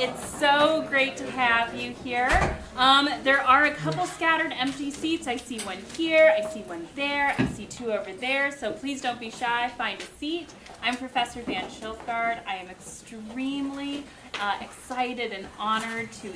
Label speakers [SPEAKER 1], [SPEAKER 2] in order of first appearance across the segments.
[SPEAKER 1] It's so great to have you here. There are a couple scattered empty seats. I see one here, I see one there, I see two over there, so please don't be shy, find a seat. I'm Professor Van Schilfgaard. I am extremely excited and honored to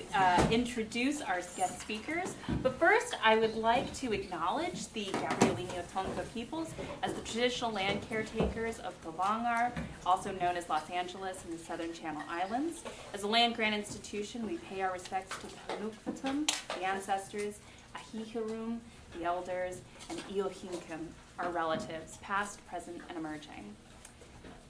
[SPEAKER 1] introduce our guest speakers. But first, I would like to acknowledge the Gabrielino Tonga peoples as the traditional land caretakers of Thalangar, also known as Los Angeles and the Southern Channel Islands. As a land-grant institution, we pay our respects to Panukvatum, the ancestors, Ahihirum, the elders, and Iohinkum, our relatives, past, present, and emerging.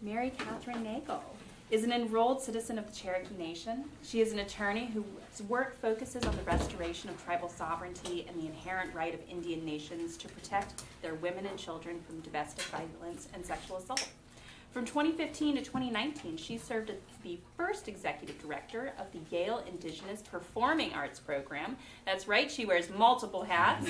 [SPEAKER 1] Mary Kathryn Nagle is an enrolled citizen of the Cherokee Nation. She is an attorney whose work focuses on the restoration of tribal sovereignty and the inherent right of Indian nations to protect their women and children from domestic violence and sexual assault. From 2015 to 2019, she served as the first executive director of the Yale Indigenous Performing Arts Program. That's right, she wears multiple hats.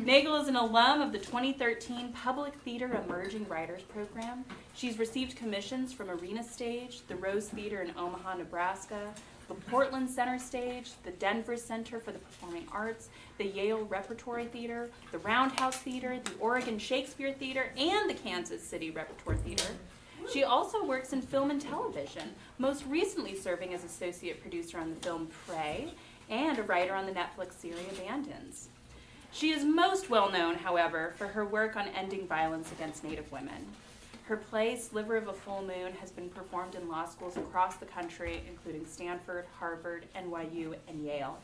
[SPEAKER 1] Nagle is an alum of the 2013 Public Theater Emerging Writers Program. She's received commissions from Arena Stage, the Rose Theater in Omaha, Nebraska, the Portland Center Stage, the Denver Center for the Performing Arts, the Yale Repertory Theater, the Roundhouse Theater, the Oregon Shakespeare Theater, and the Kansas City Repertory Theater. She also works in film and television, most recently serving as associate producer on the film Prey and a writer on the Netflix series Abandons. She is most well known, however, for her work on ending violence against Native women. Her play, Sliver of a Full Moon, has been performed in law schools across the country, including Stanford, Harvard, NYU, and Yale.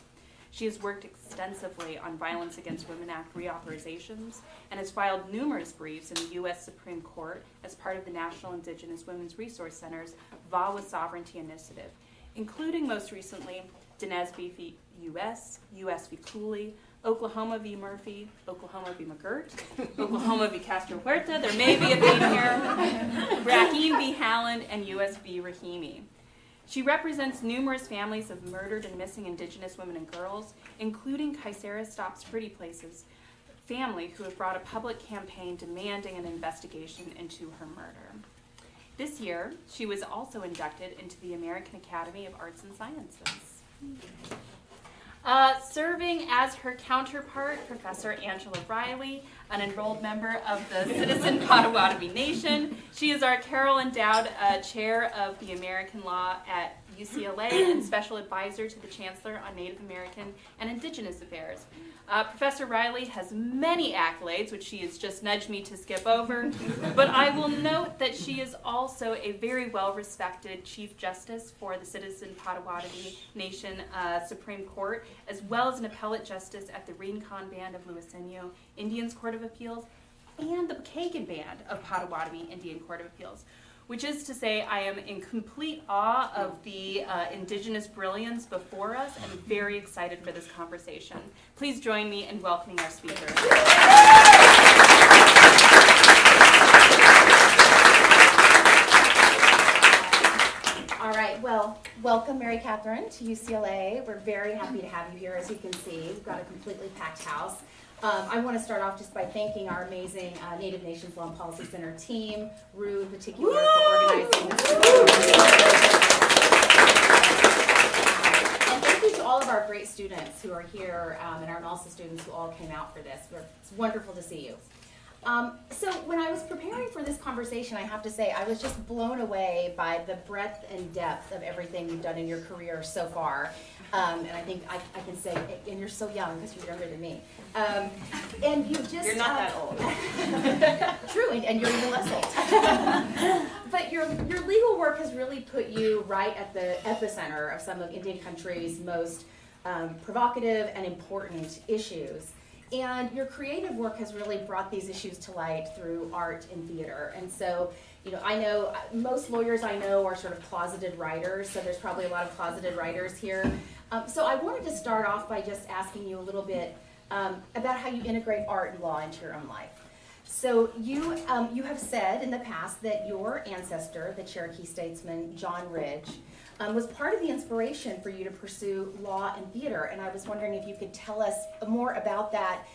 [SPEAKER 1] She has worked extensively on Violence Against Women Act reauthorizations and has filed numerous briefs in the U.S. Supreme Court as part of the National Indigenous Women's Resource Center's VA with Sovereignty initiative, including most recently Dinesh v. U.S., U.S. v. Cooley, Oklahoma v. Murphy, Oklahoma v. McGirt, Oklahoma v. Castro Huerta, there may be a theme here, Rahim v. Halland, and U.S. v. Rahimi. She represents numerous families of murdered and missing Indigenous women and girls, including Kaisera Stops Pretty Places family who have brought a public campaign demanding an investigation into her murder. This year, she was also inducted into the American Academy of Arts and Sciences. Serving as her counterpart, Professor Angela Riley, an enrolled member of the Citizen Potawatomi Nation. She is our Carroll Endowed Chair of the American Law at UCLA and Special Advisor to the Chancellor on Native American and Indigenous Affairs. Professor Riley has many accolades, which she has just nudged me to skip over, but I will note that she is also a very well-respected Chief Justice for the Citizen Potawatomi Nation Supreme Court, as well as an appellate justice at the Rincon Band of Luiseno Indians Court of Appeals and the Pokagon Band of Potawatomi Indian Court of Appeals, which is to say I am in complete awe of the Indigenous brilliance before us and very excited for this conversation. Please join me in welcoming our speakers.
[SPEAKER 2] All right, well, welcome Mary Kathryn to UCLA. We're very happy to have you here. As you can see, we've got a completely packed house. I want to start off just by thanking our amazing Native Nations Law and Policy Center team, Rue in particular, for organizing this. And thank you to all of our great students who are here and our NALSA students who all came out for this. It's wonderful to see you. So when I was preparing for this conversation, I have to say I was just blown away by the breadth and depth of everything you've done in your career so far. And I think I can say, and you're so young because you're younger than me. And you just...
[SPEAKER 1] You're not that old.
[SPEAKER 2] True, and you're even less old. But your legal work has really put you right at the epicenter of some of Indian country's most provocative and important issues. And your creative work has really brought these issues to light through art and theater. And so, you know, I know most lawyers I know are sort of closeted writers, so there's probably a lot of closeted writers here. So I wanted to start off by just asking you a little bit about how you integrate art and law into your own life. So you have said in the past that your ancestor, the Cherokee statesman John Ridge, was part of the inspiration for you to pursue law and theater, and I was wondering if you could tell us more about that,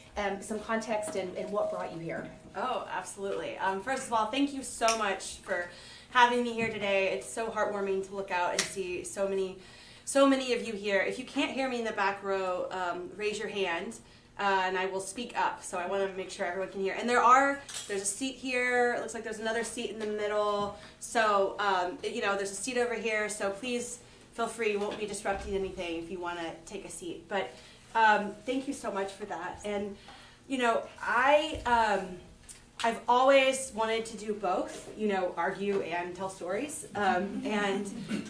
[SPEAKER 2] some context and what brought you here.
[SPEAKER 3] Oh, absolutely. First of all, thank you so much for having me here today. It's so heartwarming to look out and see so many so many of you here. If you can't hear me in the back row, raise your hand. And I will speak up, so I want to make sure everyone can hear. And there's a seat here. It looks like there's another seat in the middle. So, there's a seat over here. So please feel free. You won't be disrupting anything if you want to take a seat. But thank you so much for that. And, I've always wanted to do both, argue and tell stories. I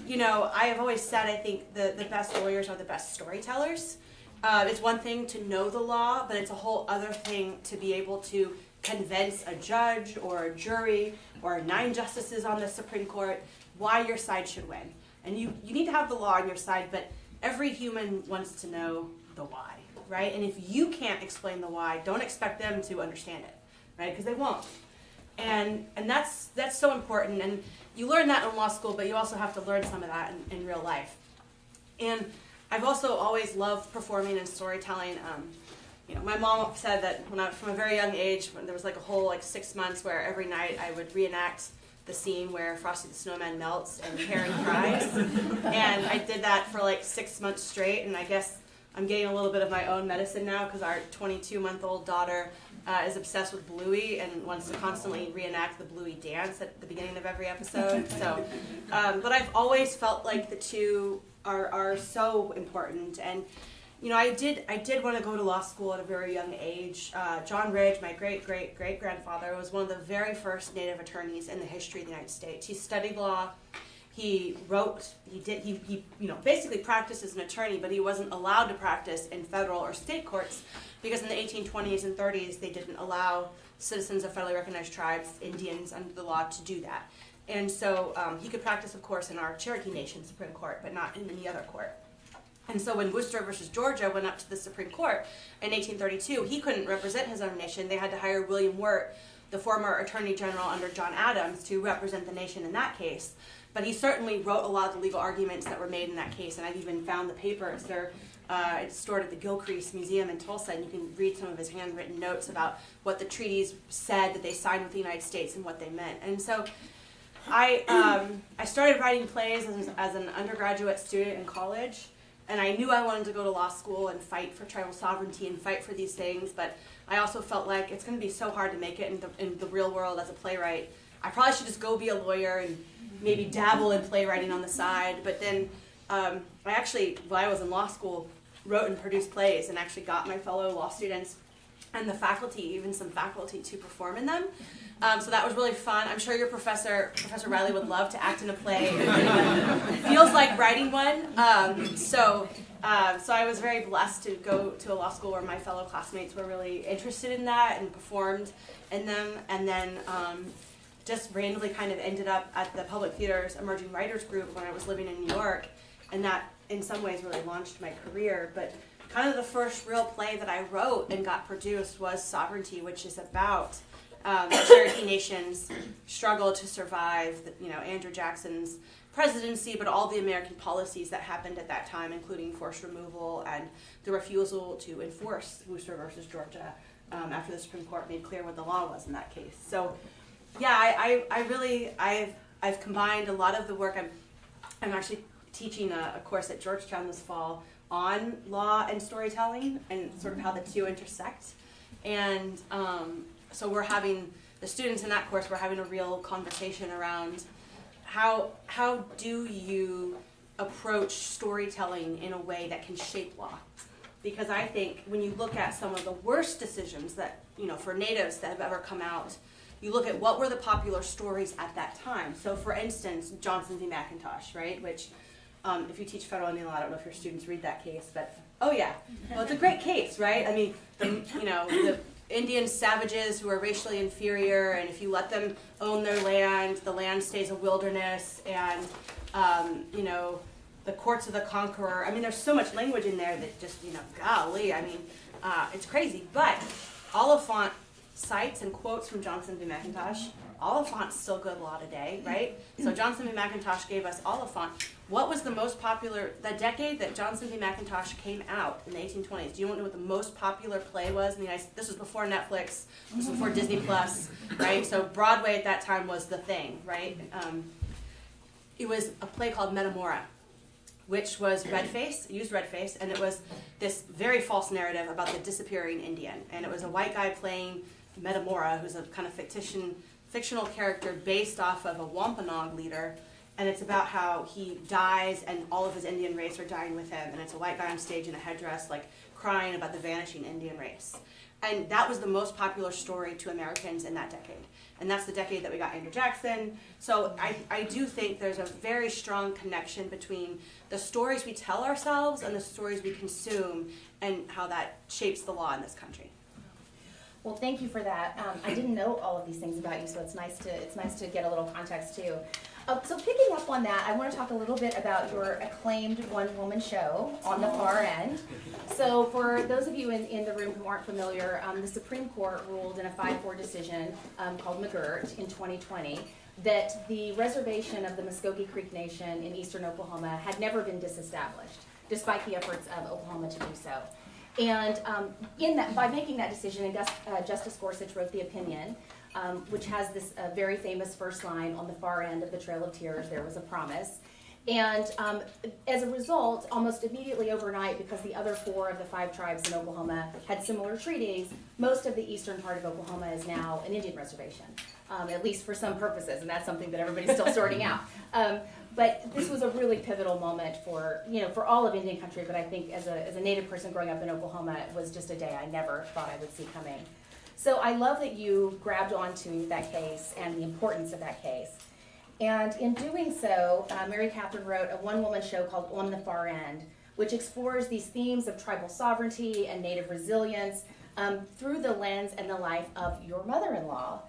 [SPEAKER 3] have always said I think the best lawyers are the best storytellers. It's one thing to know the law, but it's a whole other thing to be able to convince a judge or a jury or 9 justices on the Supreme Court why your side should win. And you need to have the law on your side, but every human wants to know the why, right? And if you can't explain the why, don't expect them to understand it, right? Because they won't. And that's so important. And you learn that in law school, but you also have to learn some of that in real life. And I've also always loved performing and storytelling. My mom said that from a very young age, when there was like a whole 6 months where every night I would reenact the scene where Frosty the Snowman melts and Harry cries. And I did that for 6 months straight, and I guess I'm getting a little bit of my own medicine now because our 22-month-old daughter is obsessed with Bluey and wants to constantly reenact the Bluey dance at the beginning of every episode. So, but I've always felt like the two are so important. And I did want to go to law school at a very young age. John Ridge, my great-great-great-grandfather, was one of the very first Native attorneys in the history of the United States. He studied law. He wrote. He basically practiced as an attorney, but he wasn't allowed to practice in federal or state courts because in the 1820s and 30s they didn't allow citizens of federally recognized tribes, Indians, under the law to do that. And so he could practice, of course, in our Cherokee Nation Supreme Court, but not in any other court. And so when Worcester versus Georgia went up to the Supreme Court in 1832, he couldn't represent his own nation. They had to hire William Wirt, the former Attorney General under John Adams, to represent the nation in that case. But he certainly wrote a lot of the legal arguments that were made in that case, and I've even found the papers. They're stored at the Gilcrease Museum in Tulsa, and you can read some of his handwritten notes about what the treaties said that they signed with the United States and what they meant. And so I started writing plays as an undergraduate student in college, and I knew I wanted to go to law school and fight for tribal sovereignty and fight for these things, but I also felt like it's going to be so hard to make it in the real world as a playwright. I probably should just go be a lawyer and maybe dabble in playwriting on the side. But then I actually, while I was in law school, wrote and produced plays and actually got my fellow law students and the faculty, even some faculty, to perform in them. So that was really fun. I'm sure your Professor Riley would love to act in a play. It feels like writing one. So I was very blessed to go to a law school where my fellow classmates were really interested in that and performed in them. And then just randomly kind of ended up at the Public Theater's Emerging Writers Group when I was living in New York. And that, in some ways, really launched my career. But kind of the first real play that I wrote and got produced was Sovereignty, which is about the Cherokee Nation's struggle to survive, Andrew Jackson's presidency, but all the American policies that happened at that time, including forced removal and the refusal to enforce Worcester versus Georgia after the Supreme Court made clear what the law was in that case. So, yeah, I've combined a lot of the work. I'm actually teaching a course at Georgetown this fall on law and storytelling and sort of how the two intersect. And so the students in that course, we're having a real conversation around how do you approach storytelling in a way that can shape law? Because I think when you look at some of the worst decisions that, for natives that have ever come out, you look at what were the popular stories at that time. So for instance, Johnson v. McIntosh, right? Which, if you teach federal Indian law, I don't know if your students read that case, but, oh yeah. Well, it's a great case, right? I mean, the Indian savages who are racially inferior, and if you let them own their land, the land stays a wilderness, and, the courts of the conqueror. I mean, there's so much language in there that just, golly, I mean, it's crazy. But Oliphant cites and quotes from Johnson v. McIntosh. Oliphant's still good law today, right? So Johnson v. McIntosh gave us Oliphant. What was the most popular, the decade that Johnson v. McIntosh came out in the 1820s? Do you want to know what the most popular play was in the United States? This was before Netflix, this was before Disney Plus, right? So Broadway at that time was the thing, right? It was a play called Metamora. which was used red face, and it was this very false narrative about the disappearing Indian. And it was a white guy playing Metamora, who's a kind of fictional character based off of a Wampanoag leader, and it's about how he dies and all of his Indian race are dying with him, and it's a white guy on stage in a headdress like crying about the vanishing Indian race. And that was the most popular story to Americans in that decade. And that's the decade that we got Andrew Jackson. So I do think there's a very strong connection between the stories we tell ourselves and the stories we consume and how that shapes the law in this country.
[SPEAKER 2] Well, thank you for that. I didn't know all of these things about you, so it's nice to get a little context too. So picking up on that, I want to talk a little bit about your acclaimed one-woman show, On the Far End. So for those of you in the room who aren't familiar, the Supreme Court ruled in a 5-4 decision called McGirt in 2020 that the reservation of the Muskogee Creek Nation in eastern Oklahoma had never been disestablished, despite the efforts of Oklahoma to do so. And by making that decision, Justice Gorsuch wrote the opinion, which has this very famous first line on the far end of the Trail of Tears, there was a promise. And as a result, almost immediately overnight, because the other 4 of the 5 tribes in Oklahoma had similar treaties, most of the eastern part of Oklahoma is now an Indian reservation, at least for some purposes, and that's something that everybody's still sorting out. But this was a really pivotal moment for all of Indian country, but I think as a Native person growing up in Oklahoma, it was just a day I never thought I would see coming. So I love that you grabbed onto that case and the importance of that case. And in doing so, Mary Kathryn wrote a one-woman show called On the Far End, which explores these themes of tribal sovereignty and Native resilience through the lens and the life of your mother-in-law,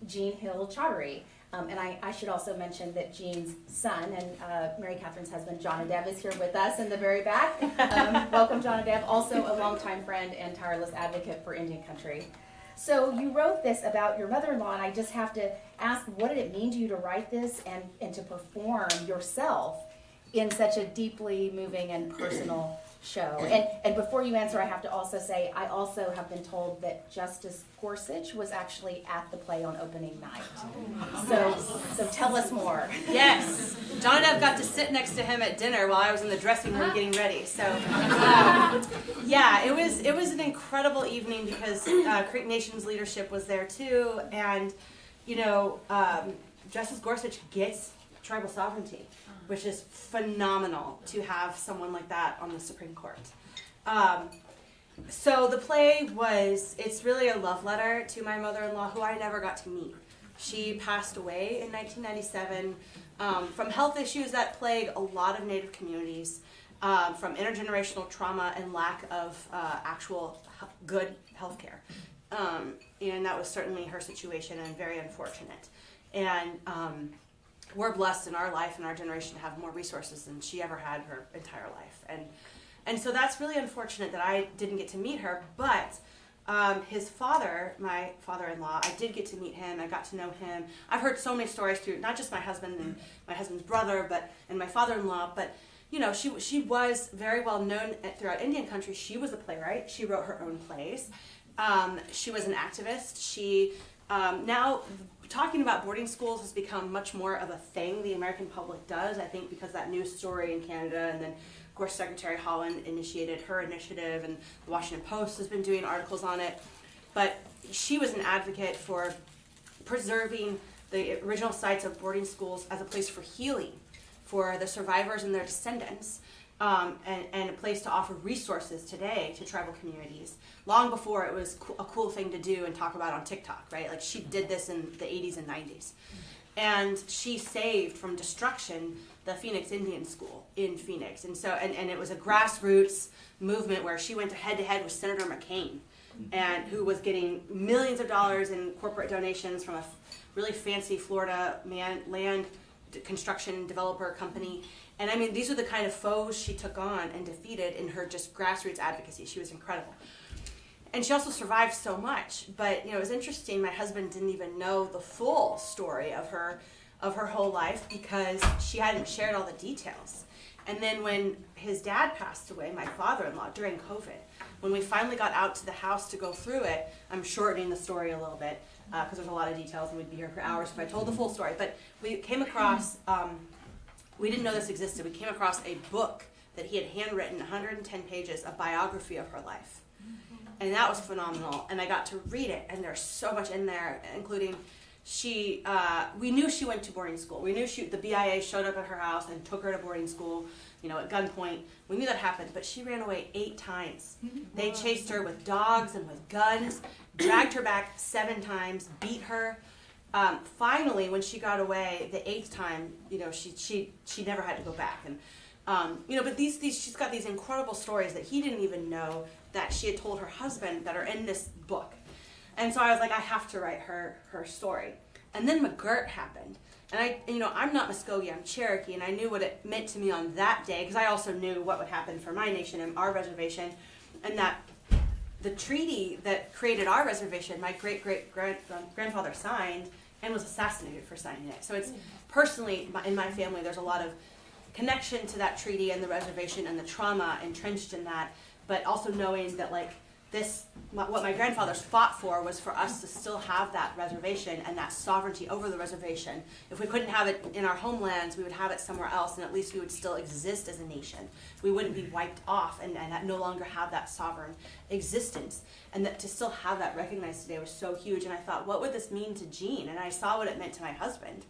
[SPEAKER 2] Jean Hill Chaudhary. And I should also mention that Jean's son and Mary Kathryn's husband, Jonadab, is here with us in the very back. Welcome, Jonadab, also a longtime friend and tireless advocate for Indian country. So you wrote this about your mother-in-law, and I just have to ask, what did it mean to you to write this and to perform yourself in such a deeply moving and personal show? And before you answer, I have to also say, I also have been told that Justice Gorsuch was actually at the play on opening night. So tell us more.
[SPEAKER 3] Yes, Jonadab got to sit next to him at dinner while I was in the dressing room getting ready. So yeah, it was an incredible evening because Creek Nation's leadership was there too, and Justice Gorsuch gets tribal sovereignty, which is phenomenal to have someone like that on the Supreme Court. So the play it's really a love letter to my mother-in-law, who I never got to meet. She passed away in 1997 from health issues that plague a lot of Native communities, from intergenerational trauma and lack of actual good health care. And that was certainly her situation and very unfortunate. And we're blessed in our life and our generation to have more resources than she ever had her entire life. And so that's really unfortunate that I didn't get to meet her, but his father, my father-in-law, I did get to meet him. I got to know him. I've heard so many stories through not just my husband and my husband's brother, and my father-in-law, but she was very well known throughout Indian country. She was a playwright. She wrote her own plays. She was an activist. She now talking about boarding schools has become much more of a thing the American public does, I think, because that news story in Canada, and then of course Secretary Holland initiated her initiative, and the Washington Post has been doing articles on it. But she was an advocate for preserving the original sites of boarding schools as a place for healing for the survivors and their descendants, and a place to offer resources today to tribal communities, long before it was a cool thing to do and talk about on TikTok, right? Like, she did this in the 80s and 90s. And she saved from destruction the Phoenix Indian School in Phoenix. And so, and it was a grassroots movement where she went head to head with Senator McCain, and who was getting millions of dollars in corporate donations from a really fancy Florida land construction developer company. And I mean, these are the kind of foes she took on and defeated in her just grassroots advocacy. She was incredible. And she also survived so much. But it was interesting, my husband didn't even know the full story of her whole life because she hadn't shared all the details. And then when his dad passed away, my father-in-law, during COVID, when we finally got out to the house to go through it, I'm shortening the story a little bit because there's a lot of details and we'd be here for hours if I told the full story. But we came across we didn't know this existed. We came across a book that he had handwritten, 110 pages, a biography of her life. And that was phenomenal. And I got to read it, and there's so much in there, including we knew she went to boarding school. We knew the BIA showed up at her house and took her to boarding school, at gunpoint. We knew that happened, but she ran away 8 times. They chased her with dogs and with guns, dragged her back 7 times, beat her. Finally, when she got away the 8th time, she never had to go back. And but she's got these incredible stories that he didn't even know that she had told her husband that are in this book. And so I was like, I have to write her story. And then McGirt happened. And I'm not Muskogee, I'm Cherokee, and I knew what it meant to me on that day, because I also knew what would happen for my nation and our reservation, and that the treaty that created our reservation, my great-great-grandfather signed and was assassinated for signing it. So it's personally, in my family, there's a lot of connection to that treaty and the reservation and the trauma entrenched in that, but also knowing that what my grandfathers fought for was for us to still have that reservation and that sovereignty over the reservation. If we couldn't have it in our homelands, we would have it somewhere else, and at least we would still exist as a nation. We wouldn't be wiped off and no longer have that sovereign existence. And that to still have that recognized today was so huge. And I thought, what would this mean to Jean? And I saw what it meant to my husband.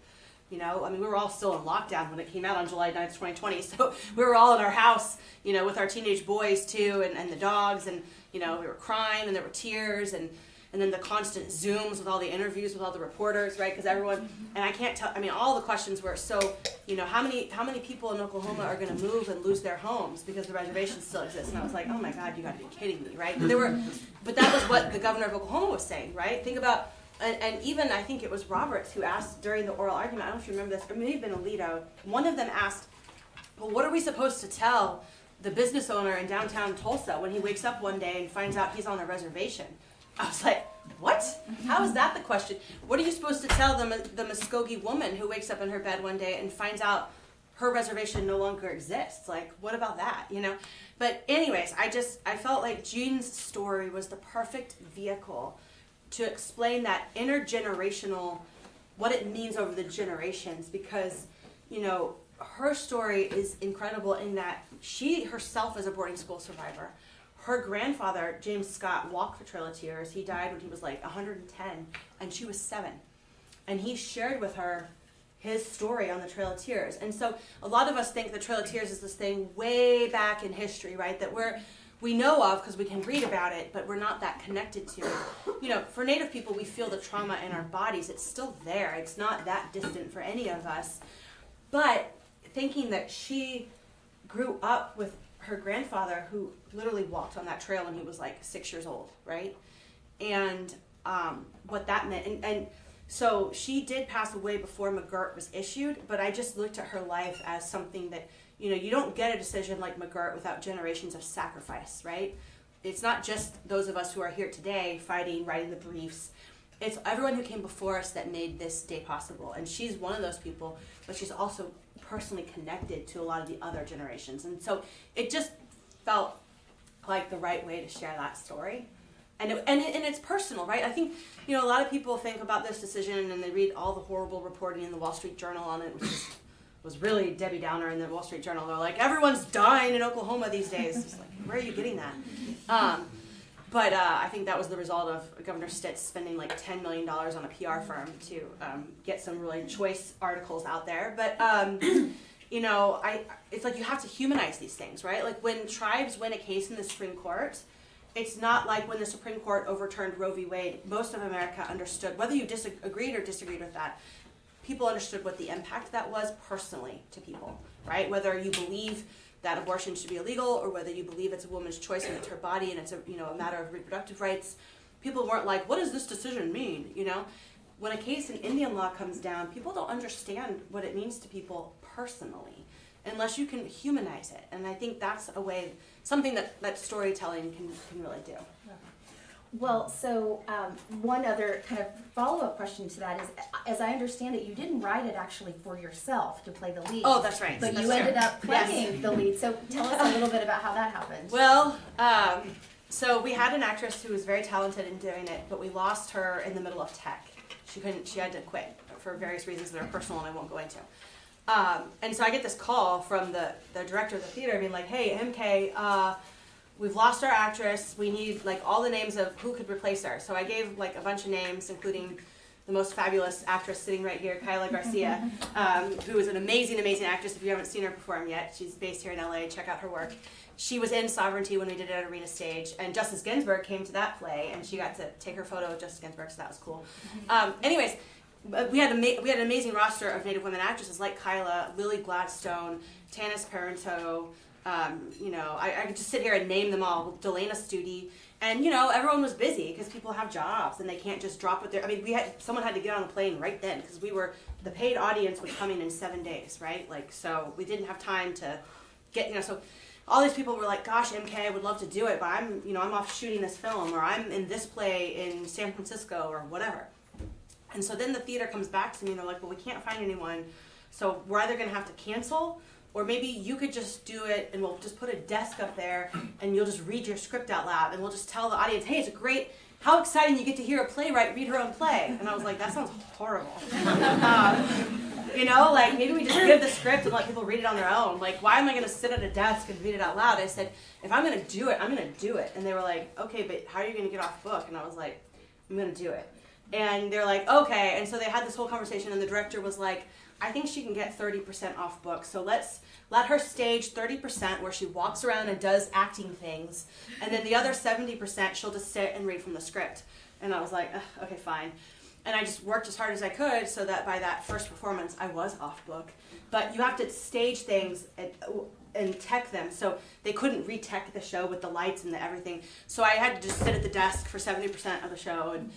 [SPEAKER 3] We were all still in lockdown when it came out on July 9th, 2020. So we were all in our house, with our teenage boys too, and the dogs, and, we were crying, and there were tears, and then the constant Zooms with all the interviews with all the reporters, right? Because everyone, and I can't tell, all the questions were so, how many people in Oklahoma are going to move and lose their homes because the reservation still exists? And I was like, oh my God, you got to be kidding me, right? But that was what the governor of Oklahoma was saying, right? Think about. And even, I think it was Roberts who asked during the oral argument, I don't know if you remember this, or it may have been Alito, one of them asked, well, what are we supposed to tell the business owner in downtown Tulsa when he wakes up one day and finds out he's on a reservation? I was like, what? How is that the question? What are you supposed to tell the Muskogee woman who wakes up in her bed one day and finds out her reservation no longer exists? Like, what about that, But anyways, I felt like Jean's story was the perfect vehicle to explain that intergenerational, what it means over the generations, because, her story is incredible in that she herself is a boarding school survivor. Her grandfather, James Scott, walked the Trail of Tears. He died when he was 110, and she was 7. And he shared with her his story on the Trail of Tears. And so a lot of us think the Trail of Tears is this thing way back in history, right, that we know of because we can read about it, but we're not that connected to it. For Native people, we feel the trauma in our bodies. It's still there. It's not that distant for any of us. But thinking that she grew up with her grandfather who literally walked on that trail when he was 6 years old, right? And what that meant. And so she did pass away before McGirt was issued, but I just looked at her life as something that, you don't get a decision like McGirt without generations of sacrifice, right? It's not just those of us who are here today fighting, writing the briefs. It's everyone who came before us that made this day possible. And she's one of those people, but she's also personally connected to a lot of the other generations. And so it just felt like the right way to share that story. And it's personal, right? I think, a lot of people think about this decision and they read all the horrible reporting in the Wall Street Journal on it, which was really Debbie Downer in the Wall Street Journal. They're like, everyone's dying in Oklahoma these days. It's like, where are you getting that? But I think that was the result of Governor Stitt spending $10 million on a PR firm to get some really choice articles out there. But, it's like you have to humanize these things, right? Like when tribes win a case in the Supreme Court, it's not like when the Supreme Court overturned Roe v. Wade. Most of America understood, whether you agreed or disagreed with that, people understood what the impact that was personally to people, right? Whether you believe that abortion should be illegal or whether you believe it's a woman's choice and it's her body and it's a matter of reproductive rights, people weren't like, what does this decision mean, When a case in Indian law comes down, people don't understand what it means to people personally unless you can humanize it. And I think that's a way, something that storytelling can really do.
[SPEAKER 2] Well, so one other kind of follow-up question to that is, as I understand it, you didn't write it actually for yourself to play the lead.
[SPEAKER 3] Oh, that's right.
[SPEAKER 2] But
[SPEAKER 3] that's
[SPEAKER 2] you ended
[SPEAKER 3] true.
[SPEAKER 2] up playing the lead. So tell us a little bit about how that happened.
[SPEAKER 3] Well, so we had an actress who was very talented in doing it, but we lost her in the middle of tech. She had to quit for various reasons that are personal and I won't go into. And so I get this call from the director of the theater being like, hey, MK, we've lost our actress. We need like all the names of who could replace her. So I gave like a bunch of names, including the most fabulous actress sitting right here, Kyla Garcia, who is an amazing, amazing actress. If you haven't seen her perform yet, she's based here in LA. Check out her work. She was in Sovereignty when we did it at Arena Stage, and Justice Ginsburg came to that play, and she got to take her photo with Justice Ginsburg, so that was cool. Anyways, we had an amazing roster of Native women actresses like Kyla, Lily Gladstone, Tanis Parento. I could just sit here and name them all. Delana Studi. And, everyone was busy because people have jobs and they can't just drop what they're, someone had to get on the plane right then because the paid audience was coming in 7 days, right? Like, so we didn't have time to get, so all these people were like, gosh, MK, I would love to do it, but I'm off shooting this film, or I'm in this play in San Francisco or whatever. And so then the theater comes back to me and they're like, well, we can't find anyone. So we're either going to have to cancel, or maybe you could just do it and we'll just put a desk up there and you'll just read your script out loud and we'll just tell the audience, hey, it's great, how exciting you get to hear a playwright read her own play. And I was like, that sounds horrible. Like maybe we just give the script and let people read it on their own. Like, why am I going to sit at a desk and read it out loud? I said, if I'm going to do it, I'm going to do it. And they were like, okay, but how are you going to get off book? And I was like, I'm going to do it. And they're like, okay. And so they had this whole conversation and the director was like, I think she can get 30% off book. So let's let her stage 30% where she walks around and does acting things. And then the other 70%, she'll just sit and read from the script. And I was like, okay, fine. And I just worked as hard as I could so that by that first performance, I was off book. But you have to stage things and tech them. So they couldn't re-tech the show with the lights and the everything. So I had to just sit at the desk for 70% of the show and,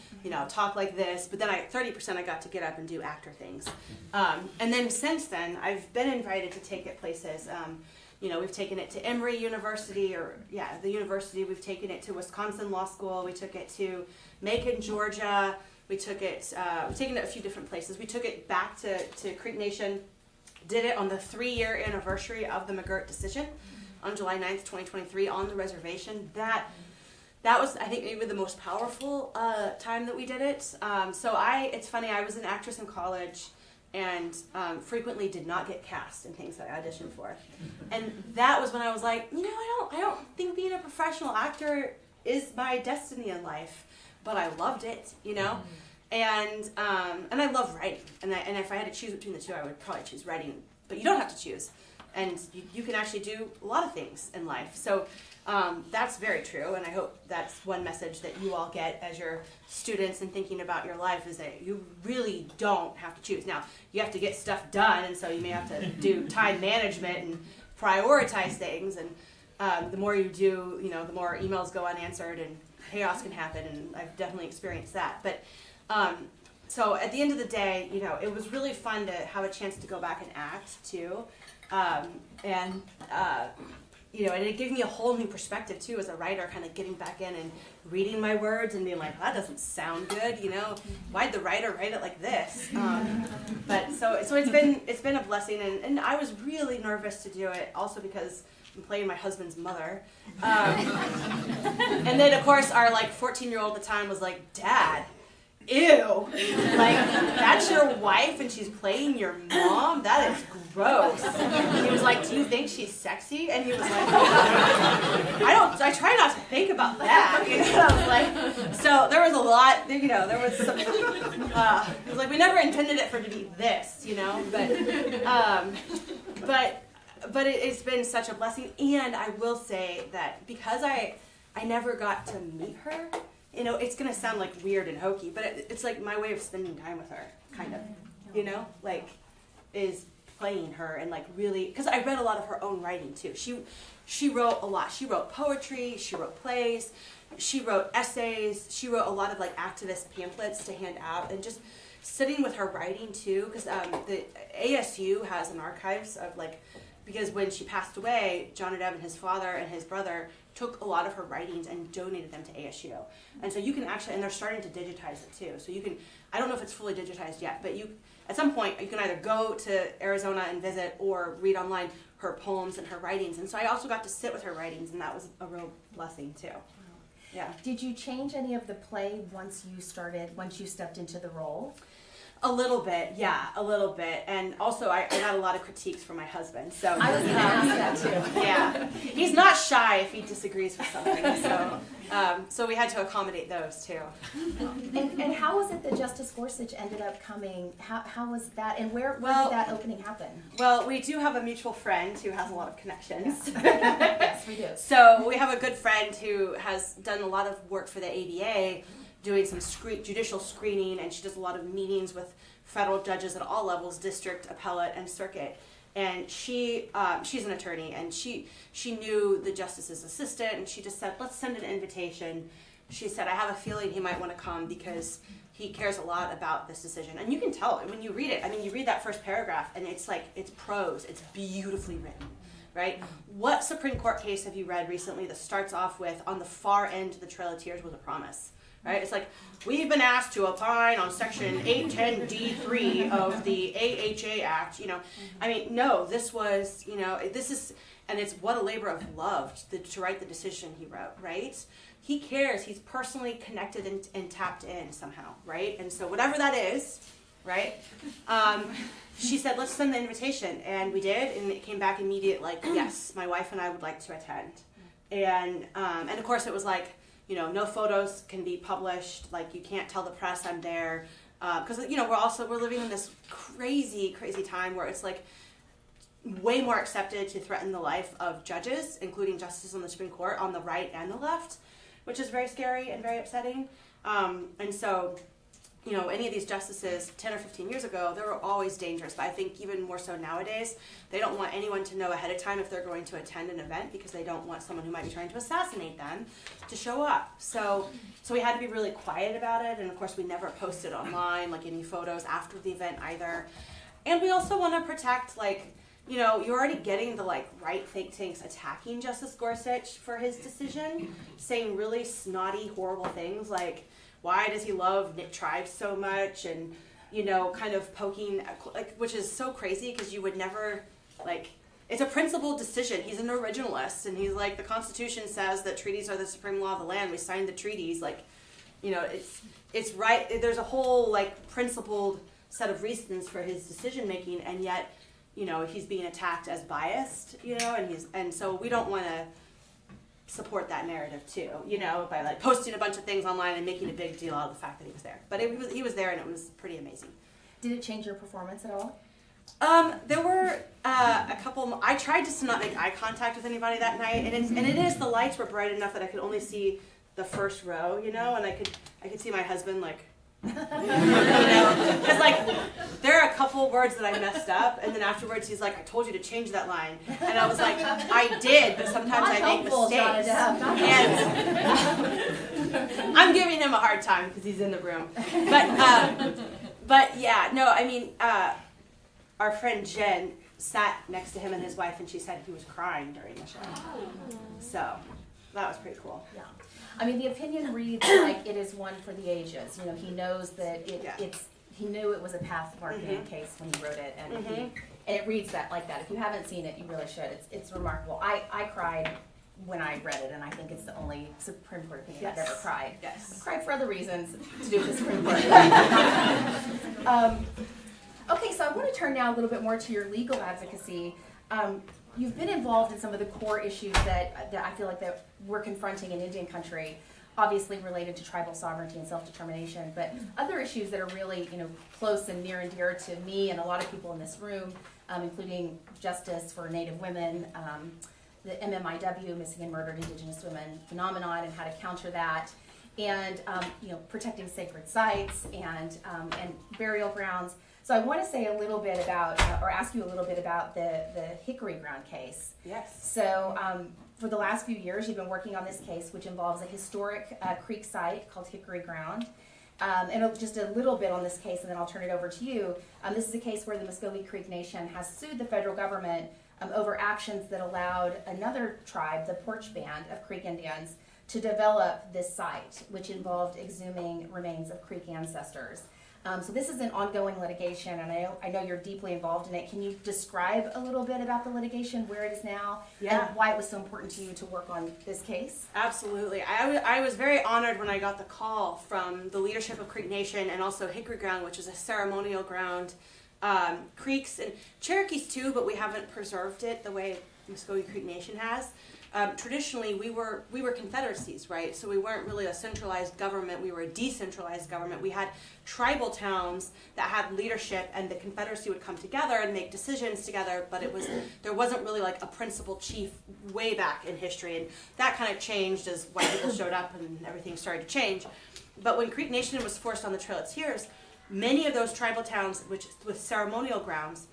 [SPEAKER 3] talk like this. But then 30% I got to get up and do actor things. And then since then, I've been invited to take it places. We've taken it to Emory University, the university. We've taken it to Wisconsin Law School. We took it to Macon, Georgia. We've taken it a few different places. We took it back to Cherokee Nation. Did it on the 3-year anniversary of the McGirt decision on July 9th, 2023 on the reservation. That was, I think, maybe the most powerful time that we did it. It's funny, I was an actress in college and frequently did not get cast in things that I auditioned for. And that was when I was like, I don't think being a professional actor is my destiny in life, but I loved it, And I love writing, and if I had to choose between the two, I would probably choose writing. But you don't have to choose, and you can actually do a lot of things in life. So that's very true, and I hope that's one message that you all get as your students and thinking about your life is that you really don't have to choose. Now, you have to get stuff done, and so you may have to do time management and prioritize things, and the more you do, the more emails go unanswered and chaos can happen, and I've definitely experienced that. But so at the end of the day, it was really fun to have a chance to go back and act too. And it gave me a whole new perspective too as a writer, kind of getting back in and reading my words and being like, that doesn't sound good, why'd the writer write it like this? But so it's been a blessing, and I was really nervous to do it also because I'm playing my husband's mother. And then of course our 14-year-old at the time was like, Dad, ew, that's your wife and she's playing your mom? That is gross. And he was like, do you think she's sexy? And he was like, I try not to think about that. I was like, so there was a lot, there was some, it was like, we never intended it for it to be this, but it's been such a blessing. And I will say that because I never got to meet her, it's going to sound weird and hokey, but it's my way of spending time with her, kind of, is playing her and really, because I read a lot of her own writing too. She wrote a lot. She wrote poetry, she wrote plays, she wrote essays, she wrote a lot of activist pamphlets to hand out, and just sitting with her writing too, because the ASU has an archives of because when she passed away, John and Evan, his father and his brother, took a lot of her writings and donated them to ASU. And so you can actually, and they're starting to digitize it too. So you can, I don't know if it's fully digitized yet, but at some point you can either go to Arizona and visit or read online her poems and her writings. And so I also got to sit with her writings, and that was a real blessing too. Yeah.
[SPEAKER 2] Did you change any of the play once you stepped into the role?
[SPEAKER 3] A little bit, yeah, a little bit. And also, I got a lot of critiques from my husband. So
[SPEAKER 2] I was going to ask that too.
[SPEAKER 3] yeah, he's not shy if he disagrees with something. So we had to accommodate those too.
[SPEAKER 2] And how was it that Justice Gorsuch ended up coming? How was that? And where did that opening happen?
[SPEAKER 3] Well, we do have a mutual friend who has a lot of connections.
[SPEAKER 2] Yes, we do.
[SPEAKER 3] So we have a good friend who has done a lot of work for the ADA, doing some judicial screening, and she does a lot of meetings with federal judges at all levels, district, appellate, and circuit. And she's an attorney, and she knew the justice's assistant, and she just said, let's send an invitation. She said, I have a feeling he might want to come because he cares a lot about this decision. And you can tell when you read it. I mean, you read that first paragraph, and it's like, it's prose. It's beautifully written, right? What Supreme Court case have you read recently that starts off with, on the far end of the Trail of Tears was a promise? Right? It's like, we've been asked to opine on section 810D3 of the AHA Act, you know. I mean, no, this was, you know, this is, and it's what a labor of love to write the decision he wrote, right? He cares. He's personally connected and tapped in somehow, right? And so whatever that is, right? She said, let's send the invitation. And we did, and it came back immediate, like, yes, my wife and I would like to attend. And of course it was like, you know, no photos can be published. Like, you can't tell the press I'm there, because you know we're living in this crazy time where it's like way more accepted to threaten the life of judges, including justices on the Supreme Court, on the right and the left, which is very scary and very upsetting. And so, you know, any of these justices 10 or 15 years ago, they were always dangerous. But I think even more so nowadays, they don't want anyone to know ahead of time if they're going to attend an event, because they don't want someone who might be trying to assassinate them to show up. So we had to be really quiet about it. And of course, we never posted online, like, any photos after the event either. And we also want to protect, like, you know, you're already getting the, like, right think tanks attacking Justice Gorsuch for his decision, saying really snotty, horrible things like, why does he love Nick Tribes so much? And, you know, kind of poking, like, which is so crazy because you would never, like, it's a principled decision. He's an originalist, and he's like, the Constitution says that treaties are the supreme law of the land. We signed the treaties. Like, you know, it's right. There's a whole, like, principled set of reasons for his decision making, and yet, you know, he's being attacked as biased, you know, and so we don't want to support that narrative too, you know, by, like, posting a bunch of things online and making a big deal out of the fact that he was there. But he was there, and it was pretty amazing.
[SPEAKER 2] Did it change your performance at all?
[SPEAKER 3] There were a couple. I tried just to not make eye contact with anybody that night, and the lights were bright enough that I could only see the first row, you know, and I could see my husband, like, you know, because, like, there are a couple words that I messed up, and then afterwards he's like, I told you to change that line, and I was like, I did, but sometimes I make mistakes, and I'm giving him a hard time because he's in the room, but yeah, no, I mean, our friend Jen sat next to him and his wife, and she said he was crying during the show, so that was pretty cool.
[SPEAKER 2] Yeah. I mean, the opinion reads like it is one for the ages. You know, he knows that he knew it was a path marketing case when he wrote it, and and it reads that like that. If you haven't seen it, you really should. It's remarkable. I cried when I read it, and I think it's the only Supreme Court opinion I've ever cried.
[SPEAKER 3] Yes.
[SPEAKER 2] I've cried for other reasons to do with the Supreme Court. Okay, so I want to turn now a little bit more to your legal advocacy. You've been involved in some of the core issues that I feel like that we're confronting in Indian country, obviously related to tribal sovereignty and self-determination, but other issues that are really, you know, close and near and dear to me and a lot of people in this room, including justice for Native women, the MMIW, missing and murdered Indigenous women phenomenon, and how to counter that, and you know, protecting sacred sites and burial grounds. So I want to say a little bit about, or ask you a little bit about the Hickory Ground case.
[SPEAKER 3] Yes.
[SPEAKER 2] So for the last few years, you've been working on this case, which involves a historic creek site called Hickory Ground. And just a little bit on this case, and then I'll turn it over to you. This is a case where the Muscogee Creek Nation has sued the federal government over actions that allowed another tribe, the Porch Band of Creek Indians, to develop this site, which involved exhuming remains of Creek ancestors. So this is an ongoing litigation, and I know you're deeply involved in it. Can you describe a little bit about the litigation, where it is now,
[SPEAKER 3] Yeah.
[SPEAKER 2] and why it was so important to you to work on this case?
[SPEAKER 3] Absolutely. I was very honored when I got the call from the leadership of Creek Nation and also Hickory Ground, which is a ceremonial ground. Creeks and Cherokees too, but we haven't preserved it the way Muscogee Creek Nation has. Traditionally, we were confederacies, right? So we weren't really a centralized government. We were a decentralized government. We had tribal towns that had leadership, and the confederacy would come together and make decisions together. But there wasn't really like a principal chief way back in history, and that kind of changed as white people showed up and everything started to change. But when Creek Nation was forced on the Trail of Tears, many of those tribal towns, which with ceremonial grounds,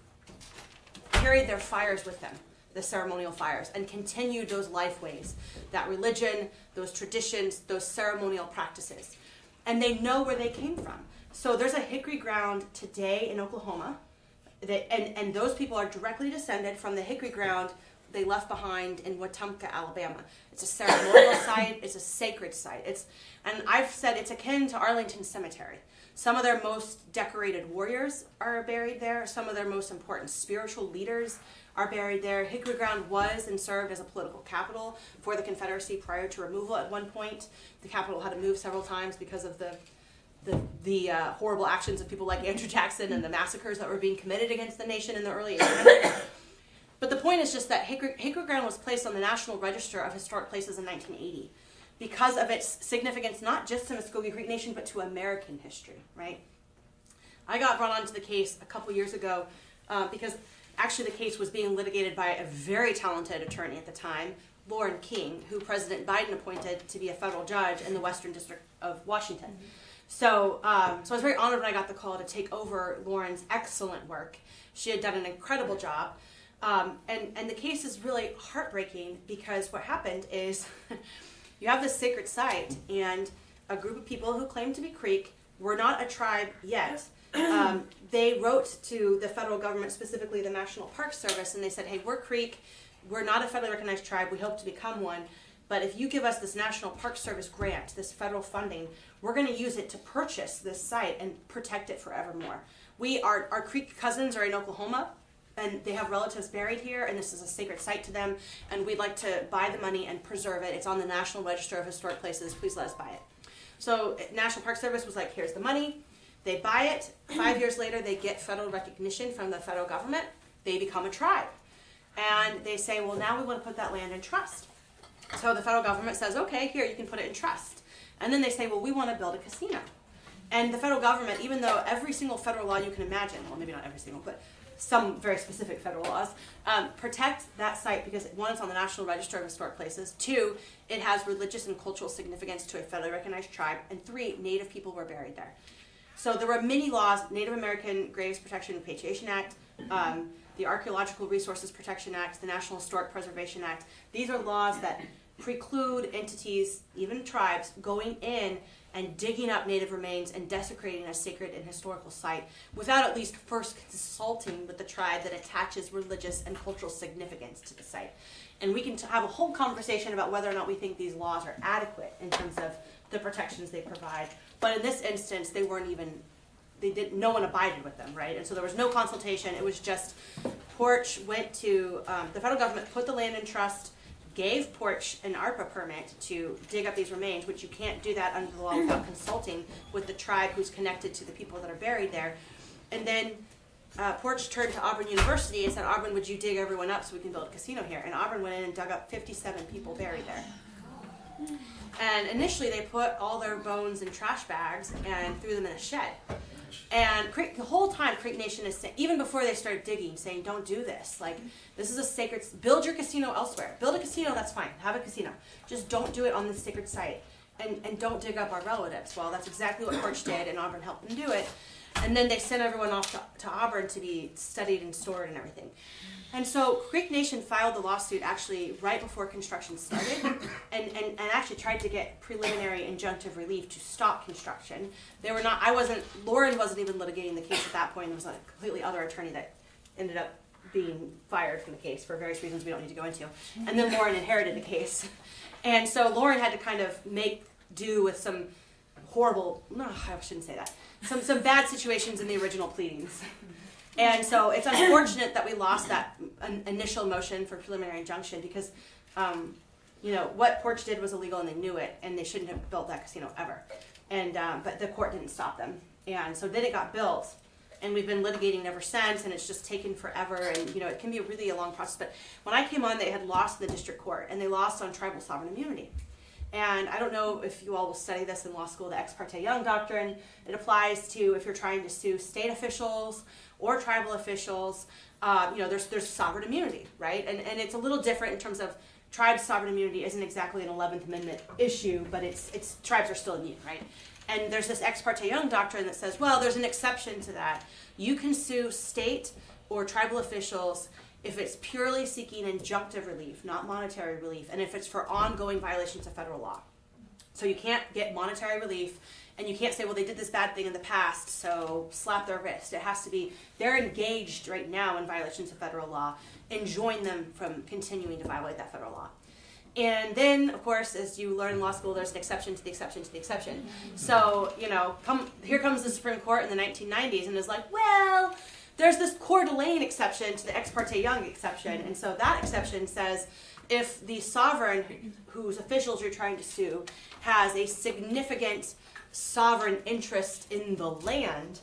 [SPEAKER 3] carried their fires with them. The ceremonial fires, and continued those lifeways, that religion, those traditions, those ceremonial practices. And they know where they came from. So there's a Hickory Ground today in Oklahoma, and those people are directly descended from the Hickory Ground they left behind in Wetumpka, Alabama. It's a ceremonial site, it's a sacred site. And I've said it's akin to Arlington Cemetery. Some of their most decorated warriors are buried there. Some of their most important spiritual leaders are buried there. Hickory Ground was and served as a political capital for the Confederacy prior to removal at one point. The capital had to move several times because of the horrible actions of people like Andrew Jackson and the massacres that were being committed against the nation in the early 1800s. But the point is just that Hickory Ground was placed on the National Register of Historic Places in 1980 because of its significance not just to Muscogee Creek Nation but to American history, right? I got brought onto the case a couple years ago because actually the case was being litigated by a very talented attorney at the time, Lauren King, who President Biden appointed to be a federal judge in the Western District of Washington. Mm-hmm. So I was very honored when I got the call to take over Lauren's excellent work. She had done an incredible job. And the case is really heartbreaking because what happened is you have this sacred site and a group of people who claim to be Creek were not a tribe yet. They wrote to the federal government, specifically the National Park Service, and they said, hey, we're Creek, we're not a federally recognized tribe, we hope to become one, but if you give us this National Park Service grant, this federal funding, we're going to use it to purchase this site and protect it forevermore. Our Creek cousins are in Oklahoma, and they have relatives buried here, and this is a sacred site to them, and we'd like to buy the money and preserve it. It's on the National Register of Historic Places, please let us buy it. So National Park Service was like, here's the money. They buy it. 5 years later, they get federal recognition from the federal government. They become a tribe. And they say, well, now we want to put that land in trust. So the federal government says, okay, here, you can put it in trust. And then they say, well, we want to build a casino. And the federal government, even though every single federal law you can imagine, well, maybe not every single, but some very specific federal laws, protect that site because, one, it's on the National Register of Historic Places, two, it has religious and cultural significance to a federally recognized tribe, and three, Native people were buried there. So there were many laws, Native American Graves Protection and Repatriation Act, the Archaeological Resources Protection Act, the National Historic Preservation Act. These are laws that preclude entities, even tribes, going in and digging up Native remains and desecrating a sacred and historical site without at least first consulting with the tribe that attaches religious and cultural significance to the site. And we can have a whole conversation about whether or not we think these laws are adequate in terms of the protections they provide. But in this instance, no one abided with them, right? And so there was no consultation. It was just Porch went to, the federal government put the land in trust, gave Porch an ARPA permit to dig up these remains, which you can't do that under the law without consulting with the tribe who's connected to the people that are buried there. And then Porch turned to Auburn University and said, Auburn, would you dig everyone up so we can build a casino here? And Auburn went in and dug up 57 people buried there. And initially they put all their bones in trash bags and threw them in a shed. And the whole time Creek Nation is saying, even before they started digging, saying, don't do this. Like, this is a sacred, build your casino elsewhere. Build a casino, that's fine. Have a casino. Just don't do it on this sacred site. And don't dig up our relatives. Well, that's exactly what Porch did, and Auburn helped them do it. And then they sent everyone off to Auburn to be studied and stored and everything. And so Creek Nation filed the lawsuit actually right before construction started and actually tried to get preliminary injunctive relief to stop construction. Lauren wasn't even litigating the case at that point. There was a completely other attorney that ended up being fired from the case for various reasons we don't need to go into. And then Lauren inherited the case. And so Lauren had to kind of make do with some horrible, no, I shouldn't say that, some bad situations in the original pleadings. And so it's unfortunate that we lost that initial motion for preliminary injunction because, what Porch did was illegal and they knew it, and they shouldn't have built that casino ever. And but the court didn't stop them, and so then it got built, and we've been litigating ever since, and it's just taken forever, and it can be really a long process. But when I came on, they had lost in the district court, and they lost on tribal sovereign immunity. And I don't know if you all will study this in law school, the Ex parte Young doctrine. It applies to if you're trying to sue state officials or tribal officials. There's sovereign immunity, right? And it's a little different in terms of tribes' sovereign immunity isn't exactly an 11th Amendment issue, but it's tribes are still immune, right? And there's this Ex parte Young doctrine that says, well, there's an exception to that. You can sue state or tribal officials if it's purely seeking injunctive relief, not monetary relief, and if it's for ongoing violations of federal law. So you can't get monetary relief, and you can't say, well, they did this bad thing in the past, so slap their wrist. It has to be, they're engaged right now in violations of federal law, enjoin them from continuing to violate that federal law. And then, of course, as you learn in law school, there's an exception to the exception to the exception. So, here comes the Supreme Court in the 1990s and is like, well, there's this Coeur d'Alene exception to the Ex parte Young exception. And so that exception says if the sovereign whose officials you're trying to sue has a significant sovereign interest in the land,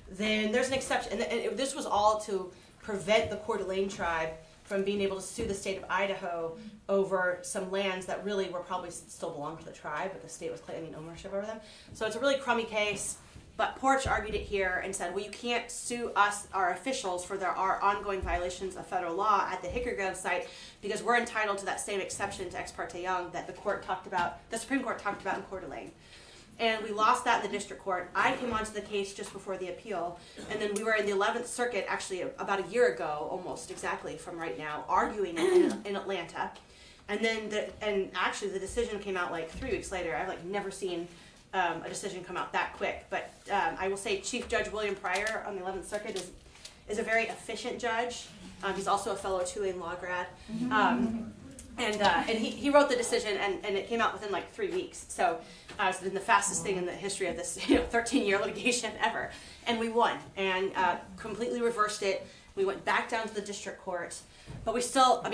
[SPEAKER 3] then there's an exception. And this was all to prevent the Coeur d'Alene tribe from being able to sue the state of Idaho over some lands that really were probably still belonged to the tribe, but the state was claiming ownership over them. So it's a really crummy case. But Porch argued it here and said, well, you can't sue us, our officials, for our ongoing violations of federal law at the Hickory Ground site because we're entitled to that same exception to Ex parte Young that the Supreme Court talked about in Coeur d'Alene. And we lost that in the district court. I came onto the case just before the appeal, and then we were in the 11th Circuit actually about a year ago, almost exactly from right now, arguing in Atlanta. And then actually the decision came out like 3 weeks later. I've never seen a decision come out that quick. But I will say Chief Judge William Pryor on the 11th Circuit is a very efficient judge. He's also a fellow Tulane law grad. And he wrote the decision, and it came out within 3 weeks. So it's been the fastest thing in the history of this 13-year litigation ever. And we won and completely reversed it. We went back down to the district court, but we still,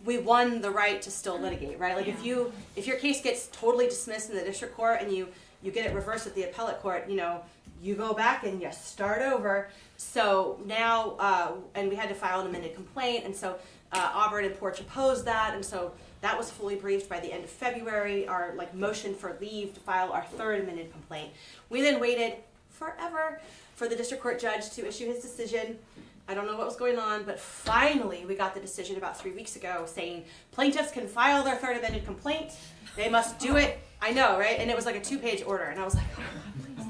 [SPEAKER 3] we won the right to still litigate, right? If your case gets totally dismissed in the district court and you get it reversed at the appellate court, you go back and you start over. So now, and we had to file an amended complaint, and so Auburn and Porch opposed that, and so that was fully briefed by the end of February, our motion for leave to file our third amended complaint. We then waited forever for the district court judge to issue his decision. I don't know what was going on, but finally we got the decision about 3 weeks ago saying plaintiffs can file their third amended complaint. They must do it. I know, right? And it was a 2-page order, and I was like, oh, please.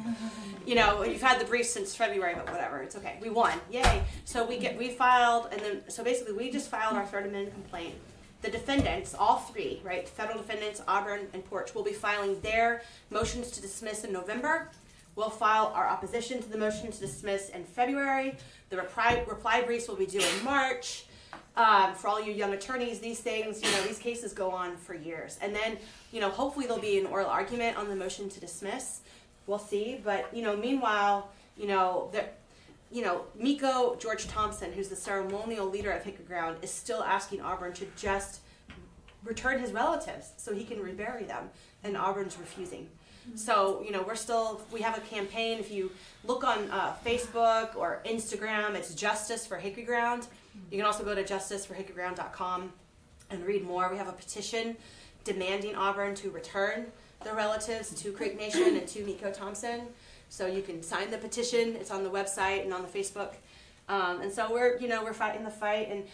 [SPEAKER 3] You've had the brief since February, but whatever, it's okay. We won, yay. So we filed, and then, so basically we just filed our third amended complaint. The defendants, all three, right, federal defendants, Auburn and Porch, will be filing their motions to dismiss in November. We'll file our opposition to the motion to dismiss in February. The reply briefs will be due in March. For all you young attorneys, these things, these cases go on for years. And then, hopefully there'll be an oral argument on the motion to dismiss. We'll see. But, meanwhile, Miko George Thompson, who's the ceremonial leader of Hickory Ground, is still asking Auburn to just return his relatives so he can rebury them. And Auburn's refusing. So, we have a campaign. If you look on Facebook or Instagram, it's Justice for Hickory Ground. You can also go to justiceforhickoryground.com and read more. We have a petition demanding Auburn to return their relatives to Cherokee Nation and to Miko Thompson. So you can sign the petition. It's on the website and on the Facebook. And so we're fighting the fight. And,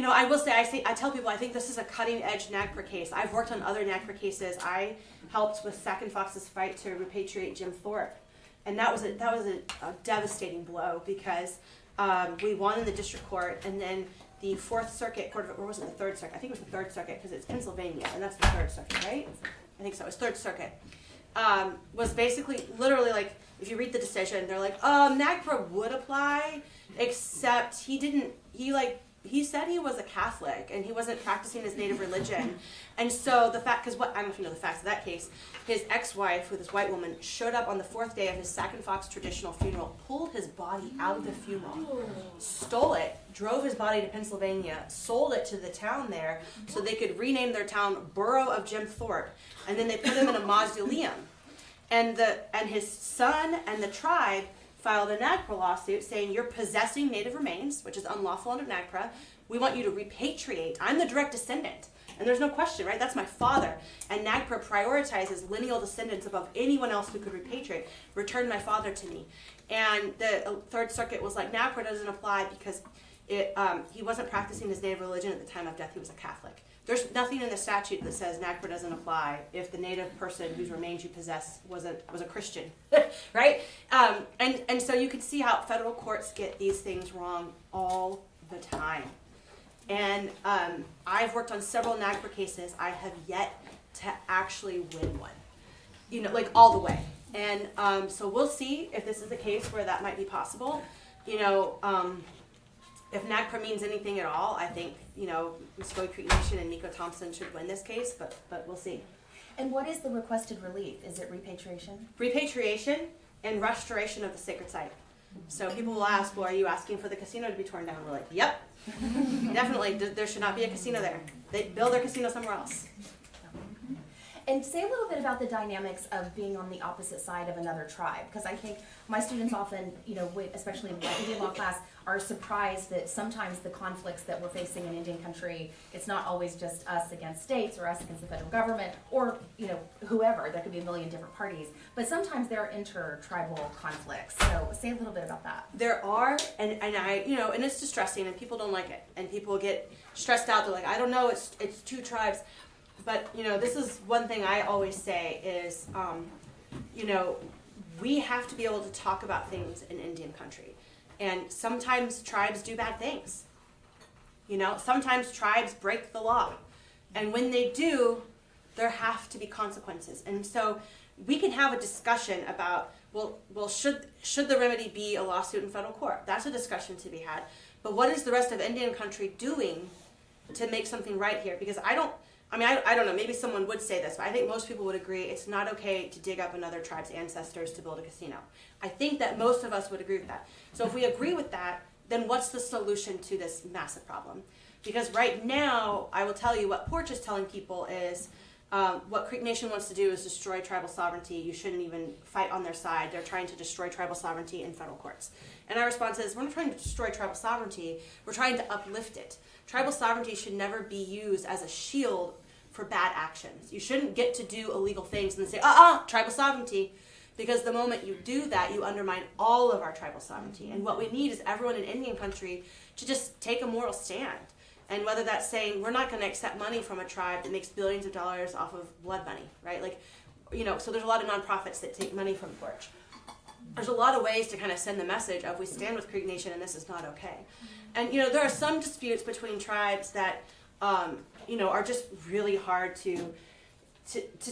[SPEAKER 3] I will say, I tell people, I think this is a cutting-edge NAGPRA case. I've worked on other NAGPRA cases. I helped with Sack and Fox's fight to repatriate Jim Thorpe. And that was a devastating blow because we won in the district court, and then the Fourth Circuit, or was it the Third Circuit? I think it was the Third Circuit because it's Pennsylvania, and that's the Third Circuit, right? I think so. It was Third Circuit. Was basically, literally, if you read the decision, they're like, NAGPRA would apply, except he he said he was a Catholic and he wasn't practicing his native religion. And so the fact, because what, I don't know if you know the facts of that case, his ex-wife, with this white woman, showed up on the 4th day of his Sac and Fox traditional funeral, pulled his body out of the funeral, stole it, drove his body to Pennsylvania, sold it to the town there so they could rename their town Borough of Jim Thorpe, and then they put him in a mausoleum. And his son and the tribe filed a NAGPRA lawsuit saying you're possessing native remains, which is unlawful under NAGPRA. We want you to repatriate. I'm the direct descendant. And there's no question, right? That's my father. And NAGPRA prioritizes lineal descendants above anyone else who could repatriate. Return my father to me. And the Third Circuit was like, NAGPRA doesn't apply because he wasn't practicing his native religion at the time of death. He was a Catholic. There's nothing in the statute that says NAGPRA doesn't apply if the native person whose remains you possess was a Christian, right? And so you can see how federal courts get these things wrong all the time. And I've worked on several NAGPRA cases. I have yet to actually win one, you know, like all the way. And so we'll see if this is the case where that might be possible. You know, if NAGPRA means anything at all, I think, you know, Cherokee Nation and Nico Thompson should win this case, but we'll see.
[SPEAKER 2] And what is the requested relief? Is it repatriation?
[SPEAKER 3] Repatriation and restoration of the sacred site. So people will ask, well, are you asking for the casino to be torn down? We're like, yep, definitely. There should not be a casino there. They build their casino somewhere else.
[SPEAKER 2] And say a little bit about the dynamics of being on the opposite side of another tribe, because I think my students often, you know, especially in my Indian law class, are surprised that sometimes the conflicts that we're facing in Indian country, it's not always just us against states or us against the federal government or, you know, whoever. There could be a million different parties, but sometimes there are inter-tribal conflicts. So say a little bit about that.
[SPEAKER 3] There are, and I, you know, and it's distressing, and people don't like it, and people get stressed out. They're like, I don't know, it's two tribes. But, you know, this is one thing I always say is, you know, we have to be able to talk about things in Indian country. And sometimes tribes do bad things. You know, sometimes tribes break the law. And when they do, there have to be consequences. And so we can have a discussion about, well, should the remedy be a lawsuit in federal court? That's a discussion to be had. But what is the rest of Indian country doing to make something right here? Because I don't know, maybe someone would say this, but I think most people would agree it's not okay to dig up another tribe's ancestors to build a casino. I think that most of us would agree with that. So if we agree with that, then what's the solution to this massive problem? Because right now, I will tell you what Porch is telling people is what Creek Nation wants to do is destroy tribal sovereignty. You shouldn't even fight on their side. They're trying to destroy tribal sovereignty in federal courts. And our response is, we're not trying to destroy tribal sovereignty. We're trying to uplift it. Tribal sovereignty should never be used as a shield for bad actions. You shouldn't get to do illegal things and then say, tribal sovereignty. Because the moment you do that, you undermine all of our tribal sovereignty. And what we need is everyone in Indian country to just take a moral stand. And whether that's saying we're not going to accept money from a tribe that makes billions of dollars off of blood money, right? Like, you know, so there's a lot of nonprofits that take money from Porch. There's a lot of ways to kind of send the message of we stand with Creek Nation and this is not okay. And, you know, there are some disputes between tribes that, you know, are just really hard to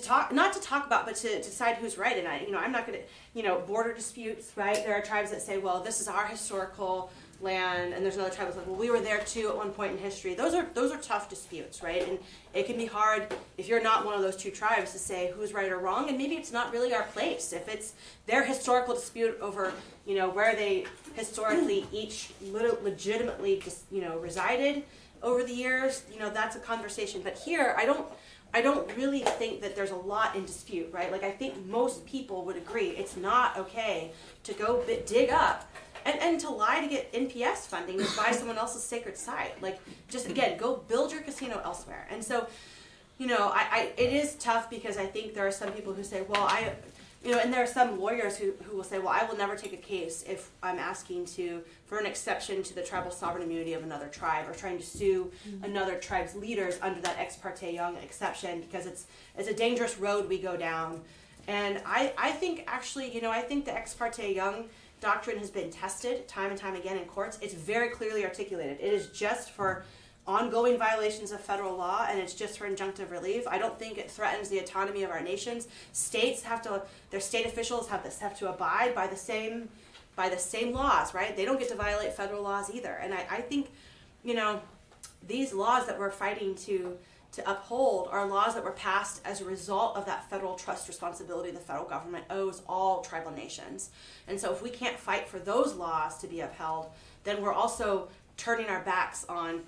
[SPEAKER 3] talk, not to talk about, but to decide who's right. And I'm not going to, you know, border disputes, right? There are tribes that say, well, this is our historical land, and there's another tribe that's like, well, we were there too at one point in history. Those are tough disputes, right? And it can be hard if you're not one of those two tribes to say who's right or wrong, and maybe it's not really our place. If it's their historical dispute over, you know, where they historically each legitimately just, you know, resided over the years, you know, that's a conversation. But here, I don't really think that there's a lot in dispute, right? Like, I think most people would agree it's not okay to go dig up and to lie to get NPS funding to buy someone else's sacred site. Like, just, again, go build your casino elsewhere. And so, you know, it is tough because I think there are some people who say, well, you know, and there are some lawyers who will say, well, I will never take a case if I'm asking for an exception to the tribal sovereign immunity of another tribe or trying to sue another tribe's leaders under that ex parte Young exception because it's a dangerous road we go down. And I think actually, you know, I think the ex parte Young doctrine has been tested time and time again in courts. It's very clearly articulated. It is just for ongoing violations of federal law, and it's just for injunctive relief. I don't think it threatens the autonomy of our nations. States their state officials have to abide by the same laws, right? They don't get to violate federal laws either. And I think, these laws that we're fighting to uphold are laws that were passed as a result of that federal trust responsibility the federal government owes all tribal nations. And so if we can't fight for those laws to be upheld, then we're also turning our backs on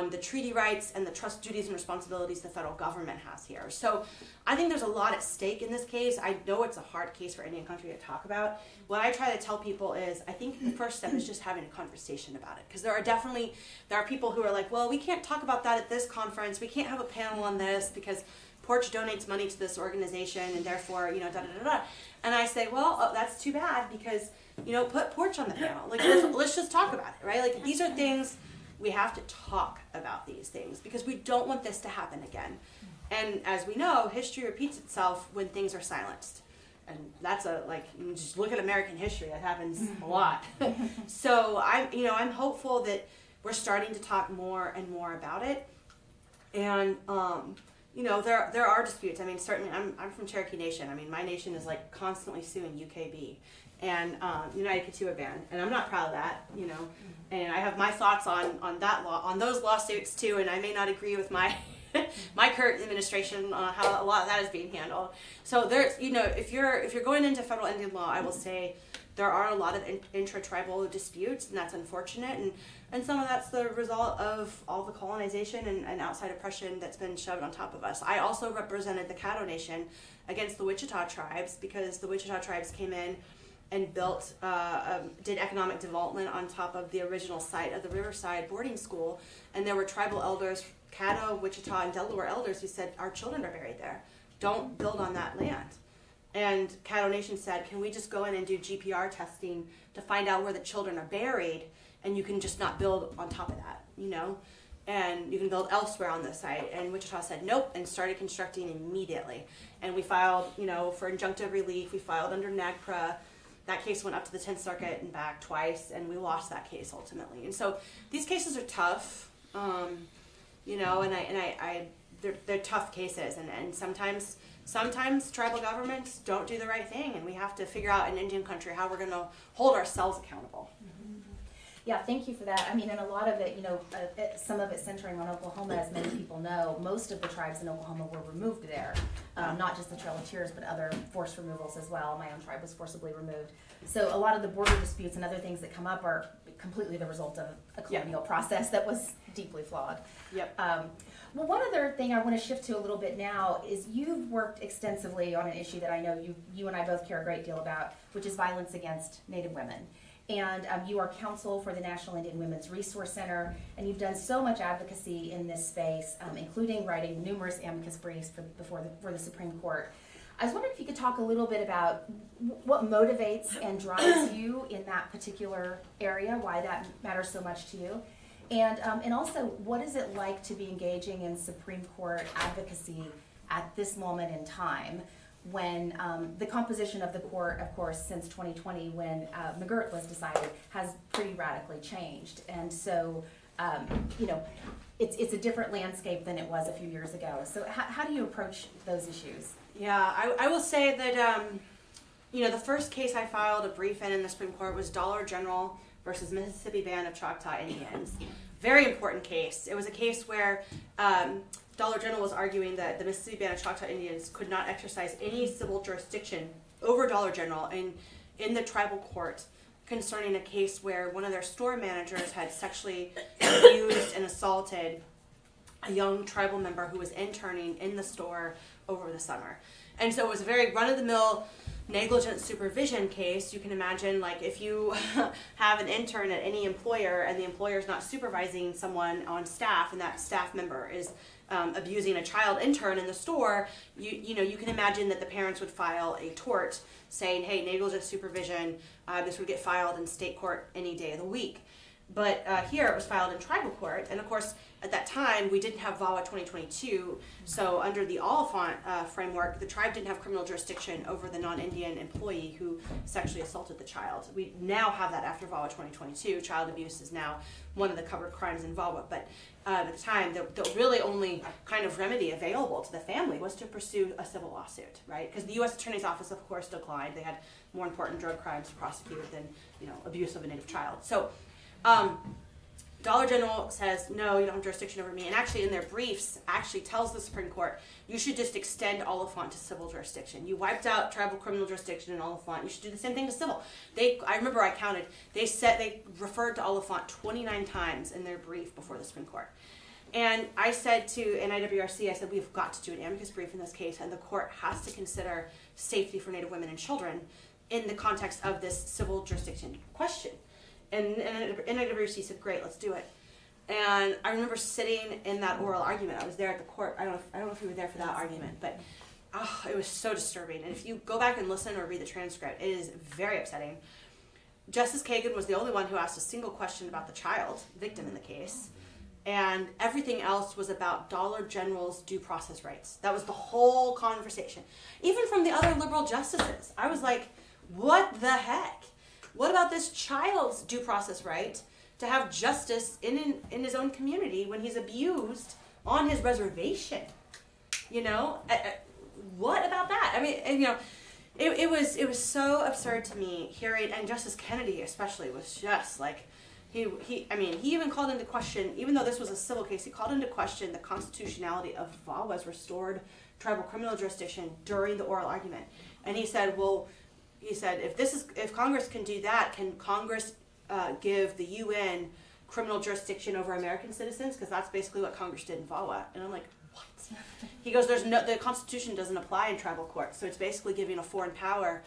[SPEAKER 3] the treaty rights and the trust duties and responsibilities the federal government has here. So I think there's a lot at stake in this case. I know it's a hard case for Indian country to talk about. What I try to tell people is I think the first step is just having a conversation about it. Because there are people who are like, well, we can't talk about that at this conference. We can't have a panel on this because Porch donates money to this organization and therefore, da-da-da-da. And I say, well, that's too bad because, put Porch on the panel. Like, let's just talk about it, right? Like, these are things... We have to talk about these things because we don't want this to happen again. And as we know, history repeats itself when things are silenced. And that's just look at American history, that happens a lot. So I'm hopeful that we're starting to talk more and more about it. And, there are disputes. I mean, certainly I'm from Cherokee Nation. I mean, my nation is like constantly suing UKB and United Kituwa Band. And I'm not proud of that, And I have my thoughts on that law, on those lawsuits too, and I may not agree with my my current administration on how a lot of that is being handled. So there's, if you're going into federal Indian law, I will say there are a lot of intra-tribal disputes, and that's unfortunate, and some of that's the result of all the colonization and outside oppression that's been shoved on top of us. I also represented the Caddo Nation against the Wichita tribes because the Wichita tribes came in and did economic development on top of the original site of the Riverside boarding school. And there were tribal elders, Caddo, Wichita, and Delaware elders who said, our children are buried there. Don't build on that land. And Caddo Nation said, can we just go in and do GPR testing to find out where the children are buried, and you can just not build on top of that, and you can build elsewhere on the site. And Wichita said nope and started constructing immediately. And we filed, for injunctive relief, we filed under NAGPRA. That case went up to the 10th Circuit and back twice, and we lost that case ultimately. And so these cases are tough, and they're tough cases, and sometimes tribal governments don't do the right thing, and we have to figure out in Indian country how we're going to hold ourselves accountable.
[SPEAKER 2] Yeah, thank you for that. I mean, and a lot of it, some of it centering on Oklahoma, as many people know, most of the tribes in Oklahoma were removed there. Not just the Trail of Tears, but other forced removals as well. My own tribe was forcibly removed. So a lot of the border disputes and other things that come up are completely the result of a colonial process that was deeply flawed.
[SPEAKER 3] Yep.
[SPEAKER 2] Well, one other thing I want to shift to a little bit now is you've worked extensively on an issue that I know you and I both care a great deal about, which is violence against Native women. And you are counsel for the National Indian Women's Resource Center, and you've done so much advocacy in this space, including writing numerous amicus briefs for the Supreme Court. I was wondering if you could talk a little bit about what motivates and drives you in that particular area, why that matters so much to you, and also what is it like to be engaging in Supreme Court advocacy at this moment in time, when the composition of the court, of course, since 2020, when McGirt was decided, has pretty radically changed. And so, it's a different landscape than it was a few years ago. So how do you approach those issues?
[SPEAKER 3] Yeah, I will say that, the first case I filed a brief in the Supreme Court was Dollar General versus Mississippi Band of Choctaw Indians. Very important case. It was a case where Dollar General was arguing that the Mississippi Band of Choctaw Indians could not exercise any civil jurisdiction over Dollar General in the tribal court concerning a case where one of their store managers had sexually abused and assaulted a young tribal member who was interning in the store over the summer. And so it was a very run-of-the-mill negligent supervision case. You can imagine, like, if you have an intern at any employer and the employer is not supervising someone on staff and that staff member is abusing a child intern in the store, you can imagine that the parents would file a tort saying, hey, negligent supervision, this would get filed in state court any day of the week. But here it was filed in tribal court, and of course at that time we didn't have VAWA 2022, so under the Oliphant framework, the tribe didn't have criminal jurisdiction over the non-Indian employee who sexually assaulted the child. We now have that after VAWA 2022. Child abuse is now one of the covered crimes in VAWA, but at the time the really only kind of remedy available to the family was to pursue a civil lawsuit, right? Because the U.S. Attorney's Office, of course, declined. They had more important drug crimes to prosecute than abuse of a Native child. So Dollar General says, no, you don't have jurisdiction over me. And actually in their briefs, actually tells the Supreme Court, you should just extend Oliphant to civil jurisdiction. You wiped out tribal criminal jurisdiction in Oliphant. You should do the same thing to civil. I remember I counted, they referred to Oliphant 29 times in their brief before the Supreme Court. And I said to NIWRC, I said, we've got to do an amicus brief in this case, and the court has to consider safety for Native women and children in the context of this civil jurisdiction question. And NIWRC said, great, let's do it. And I remember sitting in that oral argument. I was there at the court. I don't know if you were there for that argument, but it was so disturbing. And if you go back and listen or read the transcript, it is very upsetting. Justice Kagan was the only one who asked a single question about the child, victim in the case. And everything else was about Dollar General's due process rights. That was the whole conversation. Even from the other liberal justices, I was like, what the heck? What about this child's due process right to have justice in his own community when he's abused on his reservation? You know, what about that? I mean, and, you know, it was so absurd to me hearing, and Justice Kennedy especially was just like, he even called into question, even though this was a civil case, he called into question the constitutionality of VAWA's restored tribal criminal jurisdiction during the oral argument. And he said, well, if Congress can do that, can Congress give the UN criminal jurisdiction over American citizens? Because that's basically what Congress did in VAWA. And I'm like, what? He goes, the Constitution doesn't apply in tribal courts, so it's basically giving a foreign power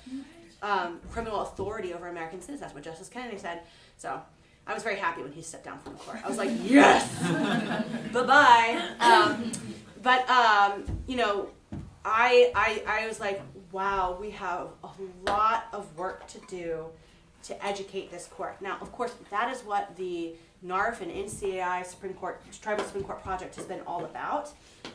[SPEAKER 3] criminal authority over American citizens. That's what Justice Kennedy said. So I was very happy when he stepped down from the court. I was like, yes, bye-bye. You know, I was like, wow, we have a lot of work to do to educate this court. Now, of course, that is what the NARF and NCAI Tribal Supreme Court project has been all about.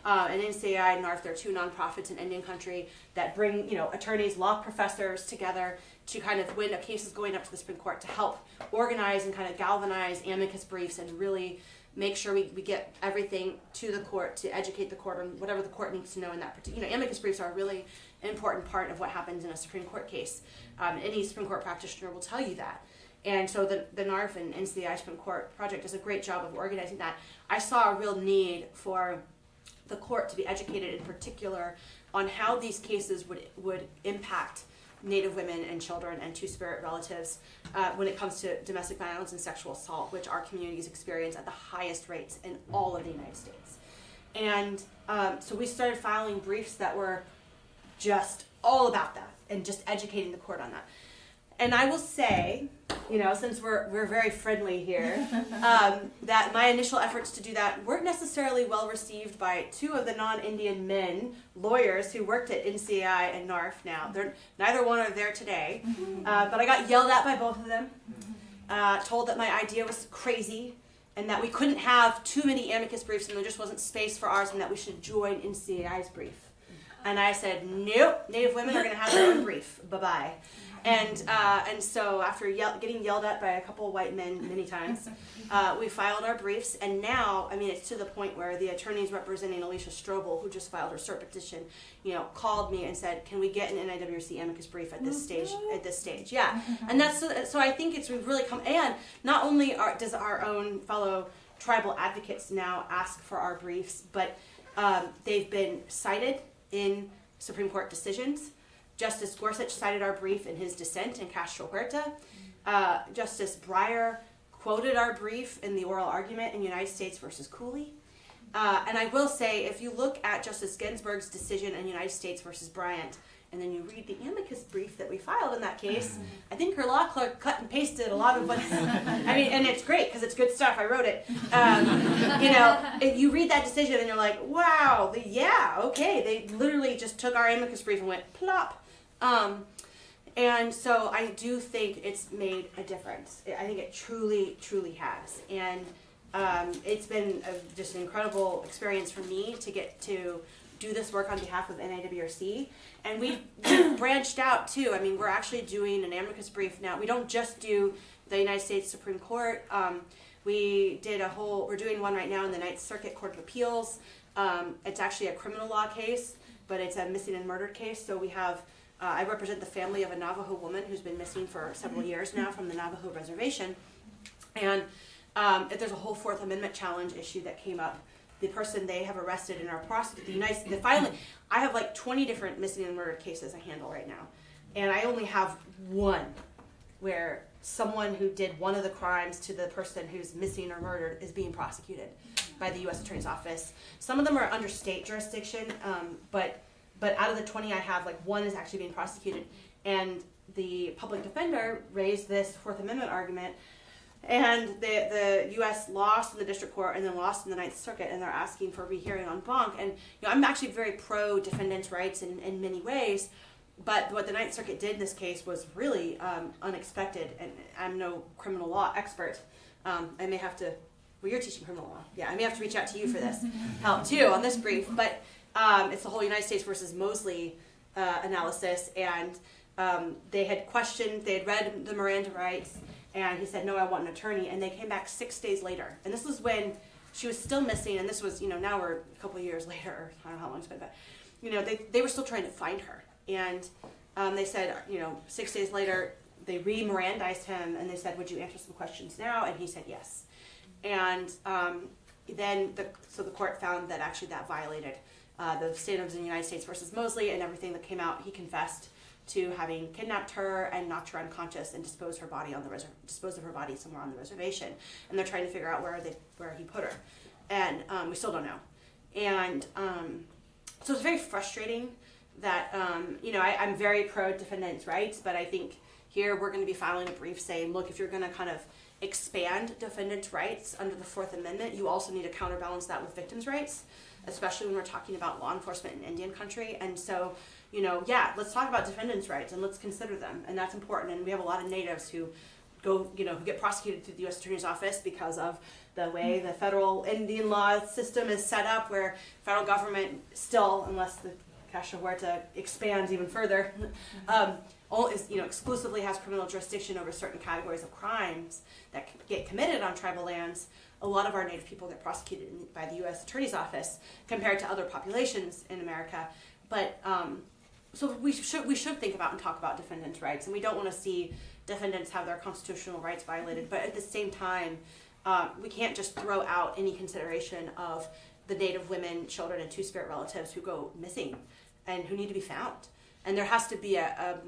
[SPEAKER 3] And NCAI and NARF, they're two nonprofits in Indian country that bring, you know, attorneys, law professors together to kind of, when a case is going up to the Supreme Court, to help organize and kind of galvanize amicus briefs and really make sure we get everything to the court to educate the court on whatever the court needs to know in that particular. You know, amicus briefs are a really important part of what happens in a Supreme Court case. Any Supreme Court practitioner will tell you that. And so the NARF and NCAI Supreme Court project does a great job of organizing that. I saw a real need for the court to be educated in particular on how these cases would impact Native women and children and two-spirit relatives when it comes to domestic violence and sexual assault, which our communities experience at the highest rates in all of the United States. And so we started filing briefs that were just all about that and just educating the court on that. And I will say, you know, since we're very friendly here, that my initial efforts to do that weren't necessarily well received by two of the non-Indian men lawyers who worked at NCAI and NARF now. Neither one are there today, but I got yelled at by both of them, told that my idea was crazy and that we couldn't have too many amicus briefs and there just wasn't space for ours and that we should join NCAI's brief. And I said, nope, Native women are going to have their own brief. Bye-bye. And so after getting yelled at by a couple of white men many times, we filed our briefs. And now, I mean, it's to the point where the attorneys representing Alicia Strobel, who just filed her cert petition, you know, called me and said, can we get an NIWC amicus brief at this stage? Yeah. And that's, so I think we've really come, and not only does our own fellow tribal advocates now ask for our briefs, but they've been cited in Supreme Court decisions. Justice Gorsuch cited our brief in his dissent in Castro Huerta. Justice Breyer quoted our brief in the oral argument in United States versus Cooley. And I will say, if you look at Justice Ginsburg's decision in United States versus Bryant, and then you read the amicus brief that we filed in that case, I think her law clerk cut and pasted a lot of what's, I mean, and it's great because it's good stuff, I wrote it. You know, if you read that decision and you're like, wow, yeah, okay, they literally just took our amicus brief and went plop. And so I do think it's made a difference. I think it truly, truly has. And it's been just an incredible experience for me to get to do this work on behalf of NIWRC. And we've branched out too. I mean, we're actually doing an amicus brief now. We don't just do the United States Supreme Court. We're doing one right now in the Ninth Circuit Court of Appeals. It's actually a criminal law case, but it's a missing and murdered case. So we have, I represent the family of a Navajo woman who's been missing for several years now from the Navajo reservation. And if there's a whole Fourth Amendment challenge issue that came up. The person they have arrested and are prosecuted, I have like 20 different missing and murdered cases I handle right now. And I only have one where someone who did one of the crimes to the person who's missing or murdered is being prosecuted by the U.S. Attorney's Office. Some of them are under state jurisdiction, but out of the 20 I have, like one is actually being prosecuted. And the public defender raised this Fourth Amendment argument, and the U.S. lost in the district court and then lost in the Ninth Circuit, and they're asking for a rehearing en banc. And I'm actually very pro defendants' rights in many ways, but what the Ninth Circuit did in this case was really unexpected. And I'm no criminal law expert. I may have to. Well, you're teaching criminal law. Yeah, I may have to reach out to you for this help too on this brief. But it's the whole United States versus Mosley analysis, and they had read the Miranda rights. And he said, no, I want an attorney. And they came back 6 days later. And this was when she was still missing. And this was, now we're a couple of years later. Or I don't know how long it's been. But, they were still trying to find her. And they said, 6 days later, they re-Mirandized him. And they said, would you answer some questions now? And he said yes. And then the court found that actually that violated the standards in the United States versus Mosley. And everything that came out, he confessed to having kidnapped her and knocked her unconscious and disposed of her body somewhere on the reservation. And they're trying to figure out where he put her, and we still don't know. And so it's very frustrating that I'm very pro defendants' rights, but I think here we're going to be filing a brief saying, look, if you're going to kind of expand defendants' rights under the Fourth Amendment, you also need to counterbalance that with victims' rights, especially when we're talking about law enforcement in Indian country. And so, let's talk about defendants' rights and let's consider them. And that's important. And we have a lot of natives who who get prosecuted through the U.S. Attorney's Office because of the way the federal Indian law system is set up, where federal government still, unless the Cash Huerta expands even further, exclusively has criminal jurisdiction over certain categories of crimes that get committed on tribal lands. A lot of our Native people get prosecuted by the U.S. Attorney's Office compared to other populations in America. But so we should think about and talk about defendants' rights, and we don't want to see defendants have their constitutional rights violated. But at the same time, we can't just throw out any consideration of the Native women, children, and Two-Spirit relatives who go missing and who need to be found. And there has to be a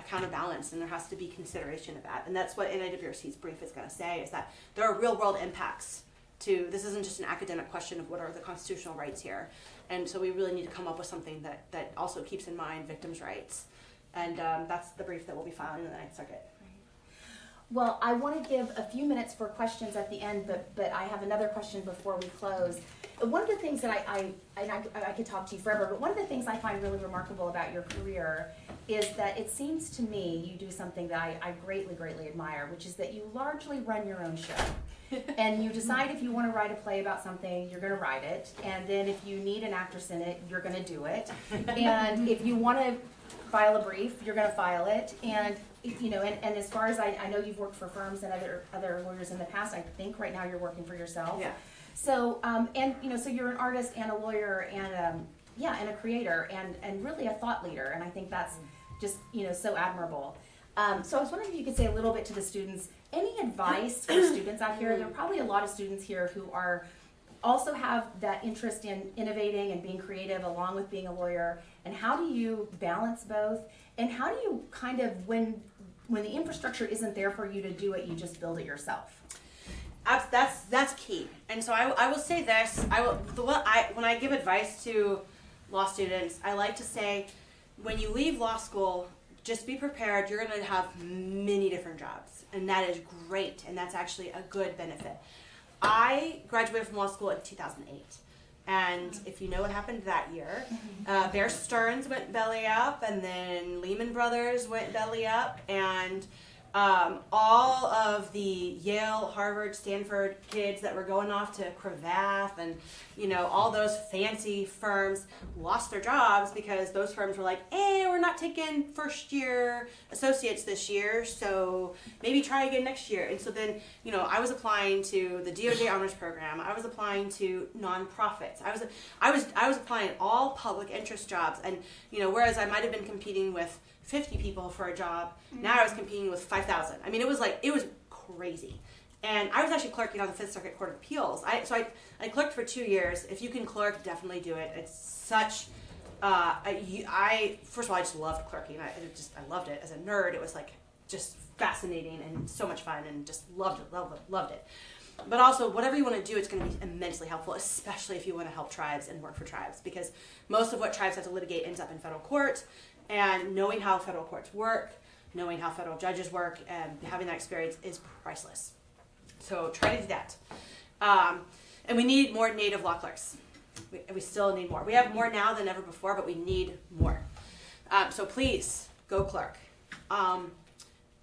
[SPEAKER 3] counterbalance, and there has to be consideration of that. And that's what NAWRC's brief is going to say, is that there are real-world impacts to, this isn't just an academic question of what are the constitutional rights here. And so we really need to come up with something that also keeps in mind victims' rights. And that's the brief that we'll be filing in the Ninth Circuit.
[SPEAKER 2] Well, I want to give a few minutes for questions at the end, but I have another question before we close. One of the things that I could talk to you forever, but one of the things I find really remarkable about your career is that it seems to me you do something that I greatly, greatly admire, which is that you largely run your own show. And you decide if you want to write a play about something, you're going to write it. And then if you need an actress in it, you're going to do it. And if you want to file a brief, you're going to file it. And and as far as I know, you've worked for firms and other lawyers in the past. I think right now you're working for yourself. Yeah. So so you're an artist and a lawyer and and a creator and really a thought leader. And I think that's just so admirable. So I was wondering if you could say a little bit to the students. Any advice for students out here? There are probably a lot of students here who also have that interest in innovating and being creative along with being a lawyer. And how do you balance both? And how do you kind of, when the infrastructure isn't there for you to do it, you just build it yourself?
[SPEAKER 3] That's key. And so I will say this. When I give advice to law students, I like to say, when you leave law school, just be prepared. You're going to have many different jobs, and that is great, and that's actually a good benefit. I graduated from law school in 2008, and if you know what happened that year, Bear Stearns went belly up, and then Lehman Brothers went belly up, and all of the Yale, Harvard, Stanford kids that were going off to Cravath and all those fancy firms lost their jobs because those firms were like, we're not taking first year associates this year, so maybe try again next year. And so then I was applying to the DOJ Honors Program. I was applying to nonprofits. I was applying all public interest jobs, and whereas I might have been competing with 50 people for a job, now I was competing with 5,000. I mean, it was crazy. And I was actually clerking on the Fifth Circuit Court of Appeals. I clerked for 2 years. If you can clerk, definitely do it. It's such, first of all, I just loved clerking. I loved it. As a nerd, it was like just fascinating and so much fun, and just loved it. But also, whatever you want to do, it's going to be immensely helpful, especially if you want to help tribes and work for tribes, because most of what tribes have to litigate ends up in federal court, and knowing how federal courts work, knowing how federal judges work, and having that experience is priceless. So try to do that. And we need more native law clerks. We still need more. We have more now than ever before, but we need more. So please, go clerk.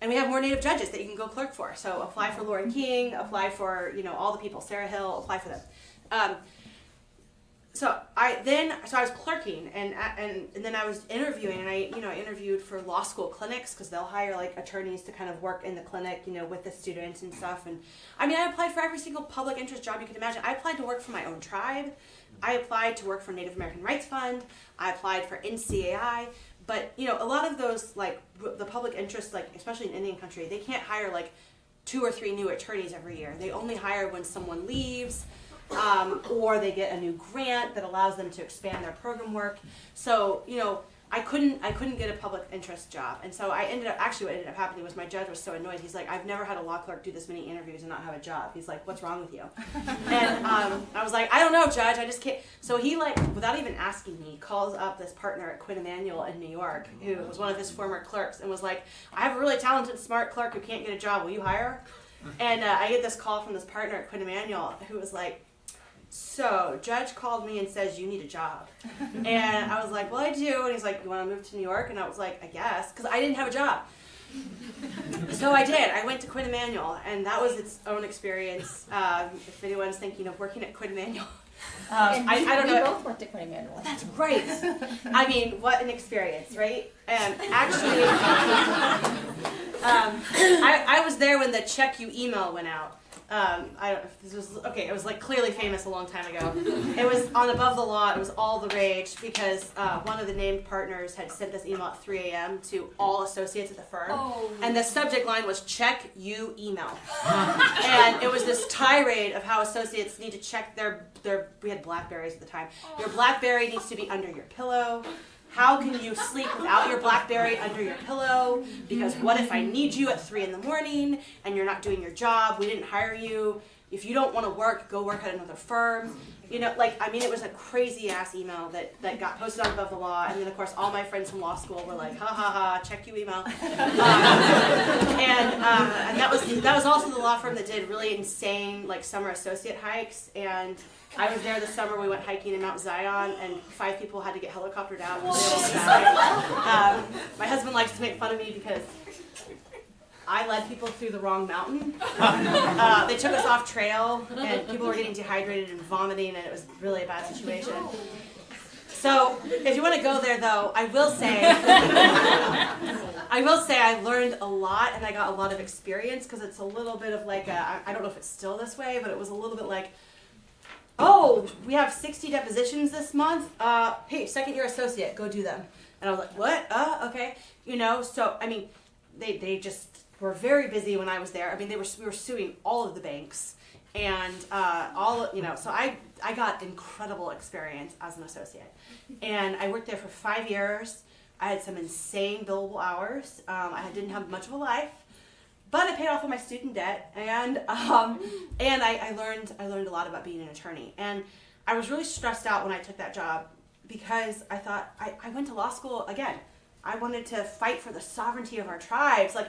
[SPEAKER 3] And we have more native judges that you can go clerk for. So apply for Lauren King, apply for, all the people, Sarah Hill, apply for them. So I was clerking, and then I was interviewing, and I interviewed for law school clinics, because they'll hire like attorneys to kind of work in the clinic, with the students and stuff. And I mean, I applied for every single public interest job you could imagine. I applied to work for my own tribe. I applied to work for Native American Rights Fund. I applied for NCAI. But a lot of those, like the public interest, like especially in Indian country, they can't hire like 2 or 3 new attorneys every year. They only hire when someone leaves. Or they get a new grant that allows them to expand their program work. So, I couldn't get a public interest job. And so what ended up happening was my judge was so annoyed. He's like, I've never had a law clerk do this many interviews and not have a job. He's like, what's wrong with you? And I was like, I don't know, Judge, I just can't. So he, like, without even asking me, calls up this partner at Quinn Emanuel in New York, who was one of his former clerks, and was like, I have a really talented, smart clerk who can't get a job. Will you hire her? And I get this call from this partner at Quinn Emanuel who was like, so, Judge called me and says, you need a job. And I was like, well, I do. And he's like, you want to move to New York? And I was like, I guess, because I didn't have a job. So I did. I went to Quinn Emanuel, and that was its own experience. If anyone's thinking of working at Quinn Emanuel. I don't know.
[SPEAKER 2] We both went to Quinn Emanuel.
[SPEAKER 3] That's right. I mean, what an experience, right? And actually, I was there when the check you email went out. I don't know if this was, okay, it was like clearly famous a long time ago. It was on Above the Law, it was all the rage, because one of the named partners had sent this email at 3 a.m. to all associates at the firm. Oh. And the subject line was, check you email. And it was this tirade of how associates need to check their we had BlackBerries at the time. Your BlackBerry needs to be under your pillow. How can you sleep without your BlackBerry under your pillow? Because what if I need you at 3 in the morning and you're not doing your job? We didn't hire you. If you don't want to work, go work at another firm. It was a crazy ass email that got posted on Above the Law. And then, of course, all my friends from law school were like, ha ha ha, check you email. And that was also the law firm that did really insane summer associate hikes. And I was there this summer. We went hiking in Mount Zion, and 5 people had to get helicoptered out. My husband likes to make fun of me because I led people through the wrong mountain. They took us off trail, and people were getting dehydrated and vomiting, and it was really a bad situation. So, if you want to go there, though, I will say I learned a lot, and I got a lot of experience, because it's a little bit of like I don't know if it's still this way, but it was a little bit like, oh, we have 60 depositions this month. Hey, second-year associate, go do them. And I was like, what? Okay. So, I mean, they just were very busy when I was there. I mean, we were suing all of the banks. And so I got incredible experience as an associate. And I worked there for 5 years. I had some insane billable hours. I didn't have much of a life. But I paid off all my student debt, and I learned a lot about being an attorney. And I was really stressed out when I took that job, because I thought, I went to law school again. I wanted to fight for the sovereignty of our tribes. I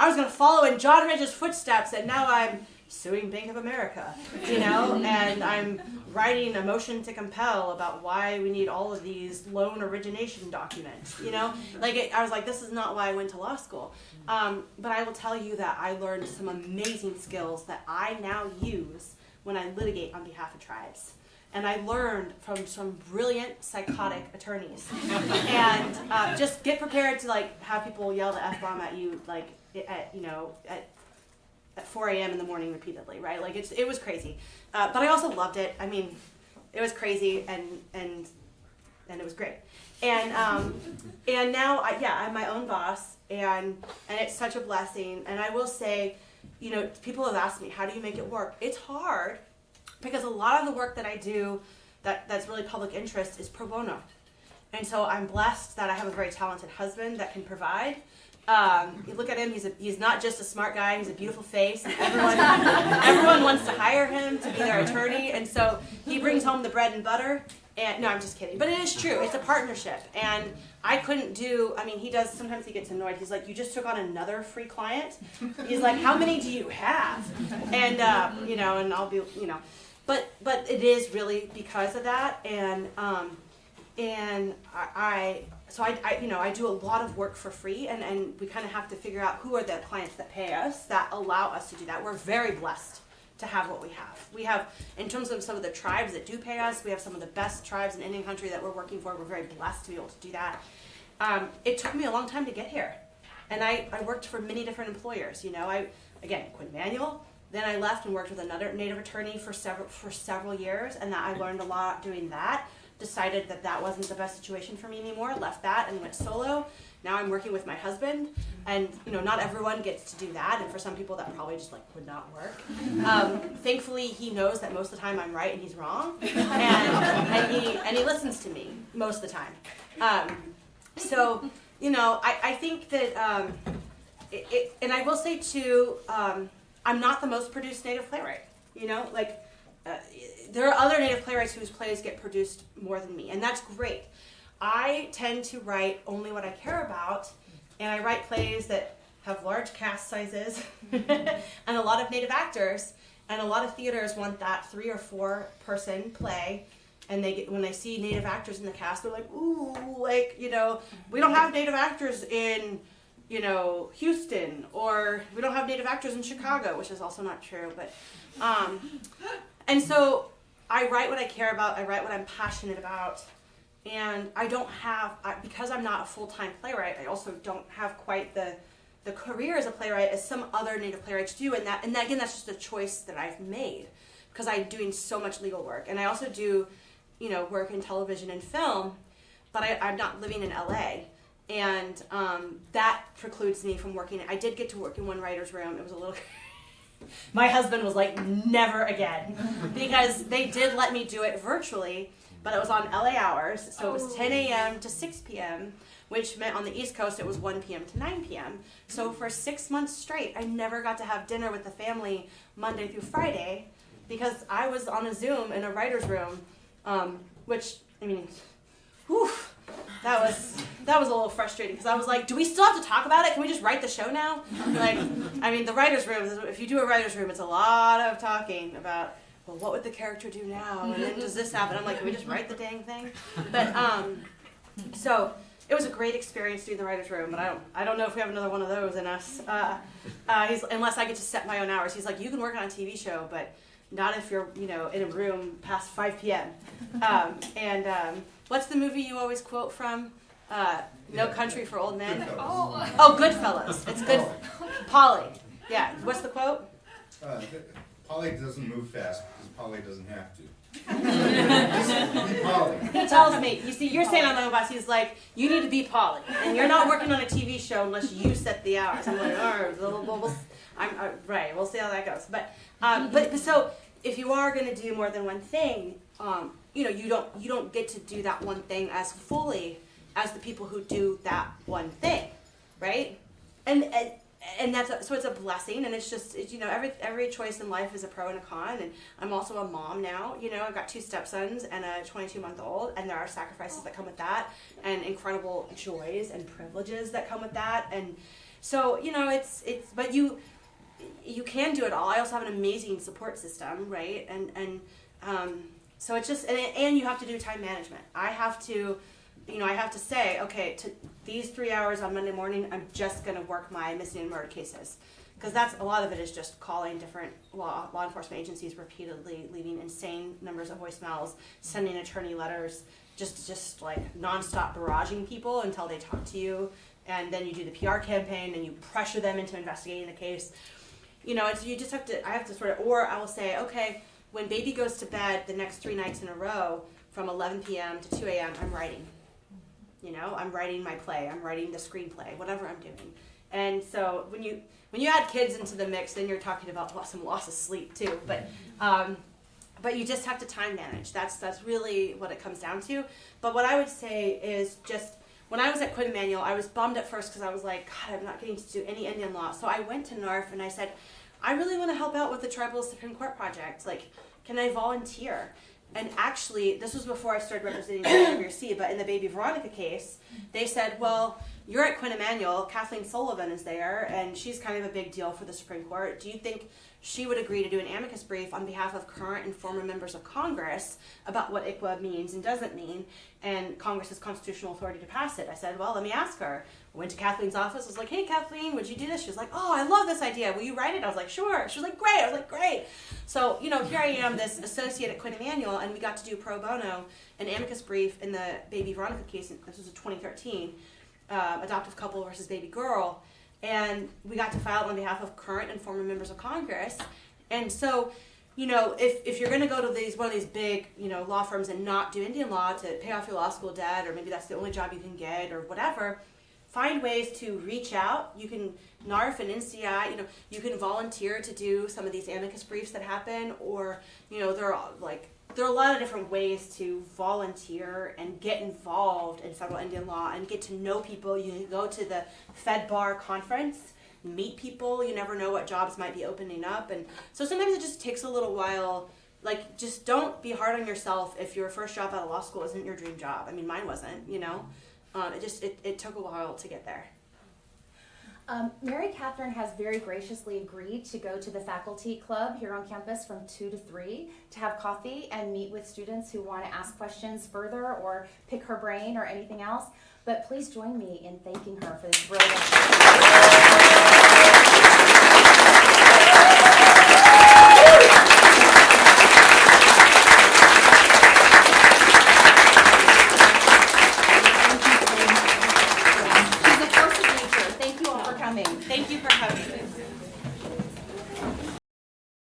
[SPEAKER 3] was going to follow in John Ridge's footsteps, and now I'm suing Bank of America, and I'm writing a motion to compel about why we need all of these loan origination documents, I was like, this is not why I went to law school. But I will tell you that I learned some amazing skills that I now use when I litigate on behalf of tribes. And I learned from some brilliant psychotic attorneys. And just get prepared to have people yell the F-bomb at you at 4 a.m. in the morning repeatedly, right? It was crazy. But I also loved it. I mean, it was crazy and it was great. And now I'm my own boss, and it's such a blessing. And I will say, people have asked me, how do you make it work? It's hard because a lot of the work that I do that's really public interest is pro bono. And so I'm blessed that I have a very talented husband that can provide. You look at him, he's not just a smart guy, he's a beautiful face, and everyone wants to hire him to be their attorney, and so he brings home the bread and butter. And no, I'm just kidding. But it is true. It's a partnership. And I couldn't sometimes he gets annoyed. He's like, you just took on another free client? He's like, how many do you have? And, and I'll be, but it is really because of that. And I do a lot of work for free, and we kind of have to figure out who are the clients that pay us, that allow us to do that. We're very blessed to have what we have. We have, in terms of some of the tribes that do pay us, we have some of the best tribes in Indian country that we're working for. We're very blessed to be able to do that. It took me a long time to get here. And I worked for many different employers. I quit manual. Then I left and worked with another Native attorney for several years, and that I learned a lot doing that. Decided that wasn't the best situation for me anymore, left that and went solo. Now I'm working with my husband, and not everyone gets to do that, and for some people that probably just would not work. Thankfully, he knows that most of the time I'm right and he's wrong, and he listens to me most of the time. I think that, and I will say too, I'm not the most produced Native playwright. There are other Native playwrights whose plays get produced more than me, and that's great. I tend to write only what I care about, and I write plays that have large cast sizes and a lot of Native actors, and a lot of theaters want that 3 or 4 person play, and when they see Native actors in the cast, they're like, ooh, we don't have Native actors in Houston, or we don't have Native actors in Chicago, which is also not true, but and so I write what I care about, I write what I'm passionate about, and I don't have, because I'm not a full-time playwright, I also don't have quite the career as a playwright as some other Native playwrights do, and again, that's just a choice that I've made, because I'm doing so much legal work, and I also do, work in television and film, but I'm not living in LA, and that precludes me from working. I did get to work in one writer's room. It was a little... My husband was like, never again, because they did let me do it virtually, but it was on LA hours, so it was 10 a.m. to 6 p.m., which meant on the East Coast it was 1 p.m. to 9 p.m. So for 6 months straight, I never got to have dinner with the family Monday through Friday, because I was on a Zoom in a writer's room, which, whew, that was a little frustrating, because I was like, do we still have to talk about it? Can we just write the show now? The writer's room, if you do a writer's room, it's a lot of talking about, well, what would the character do now? And then does this happen? I'm like, can we just write the dang thing? But, so it was a great experience doing the writer's room, but I don't know if we have another one of those in us. Unless I get to set my own hours. He's like, you can work on a TV show, but not if you're, in a room past 5 p.m. What's the movie you always quote from? No Country for Old Men?
[SPEAKER 4] Goodfellas.
[SPEAKER 3] Oh, Goodfellas. It's good. Polly. Yeah. What's the quote?
[SPEAKER 4] Polly doesn't move fast because Polly doesn't have to. Just be Polly.
[SPEAKER 3] He tells me, you see, you're saying I'm my own boss. He's like, you need to be Polly. And you're not working on a TV show unless you set the hours. I'm like, all right, right, we'll see how that goes. But so if you are going to do more than one thing, you don't get to do that one thing as fully as the people who do that one thing, right? And so it's a blessing, and it's just every choice in life is a pro and a con. And I'm also a mom now. I've got 2 stepsons and a 22-month-old, and there are sacrifices that come with that, and incredible joys and privileges that come with that. And so but you can do it all. I also have an amazing support system, right? And so it's just and you have to do time management. I have to say, okay, to these 3 hours on Monday morning, I'm just going to work my missing and murdered cases. Because a lot of it is just calling different law enforcement agencies repeatedly, leaving insane numbers of voicemails, sending attorney letters, just like nonstop barraging people until they talk to you. And then you do the PR campaign and you pressure them into investigating the case. You just have to, I have to sort of, or I will say, okay, when baby goes to bed the next 3 nights in a row from 11 p.m. to 2 a.m., I'm writing. I'm writing my play, I'm writing the screenplay, whatever I'm doing. And so when you add kids into the mix, then you're talking about some loss of sleep too. But you just have to time manage. That's really what it comes down to. But what I would say is just when I was at Quinn Emanuel, I was bummed at first because I was like, God, I'm not getting to do any Indian law. So I went to NARF and I said, I really want to help out with the Tribal Supreme Court project. Like, can I volunteer? And actually, this was before I started representing the WC, but in the Baby Veronica case, they said, well, you're at Quinn Emanuel, Kathleen Sullivan is there, and she's kind of a big deal for the Supreme Court. Do you think she would agree to do an amicus brief on behalf of current and former members of Congress about what ICWA means and doesn't mean, and Congress's constitutional authority to pass it? I said, well, let me ask her. I went to Kathleen's office. I was like, hey, Kathleen, would you do this? She was like, oh, I love this idea. Will you write it? I was like, sure. She was like, great. I was like, great. So, here I am, this associate at Quinn Emanuel, and we got to do pro bono an amicus brief in the Baby Veronica case. This was a 2013, adoptive couple versus baby girl. And we got to file on behalf of current and former members of Congress. And so, if you're going to go to one of these big, law firms and not do Indian law to pay off your law school debt, or maybe that's the only job you can get or whatever, find ways to reach out. You can NARF and NCI, you can volunteer to do some of these amicus briefs that happen, or, there are a lot of different ways to volunteer and get involved in federal Indian law and get to know people. You can go to the Fed Bar conference, meet people. You never know what jobs might be opening up. And so sometimes it just takes a little while. Just don't be hard on yourself if your first job out of law school isn't your dream job. I mean, mine wasn't, It took a while to get there.
[SPEAKER 2] Mary Kathryn has very graciously agreed to go to the faculty club here on campus from 2 to 3 to have coffee and meet with students who want to ask questions further or pick her brain or anything else. But please join me in thanking her for this brilliant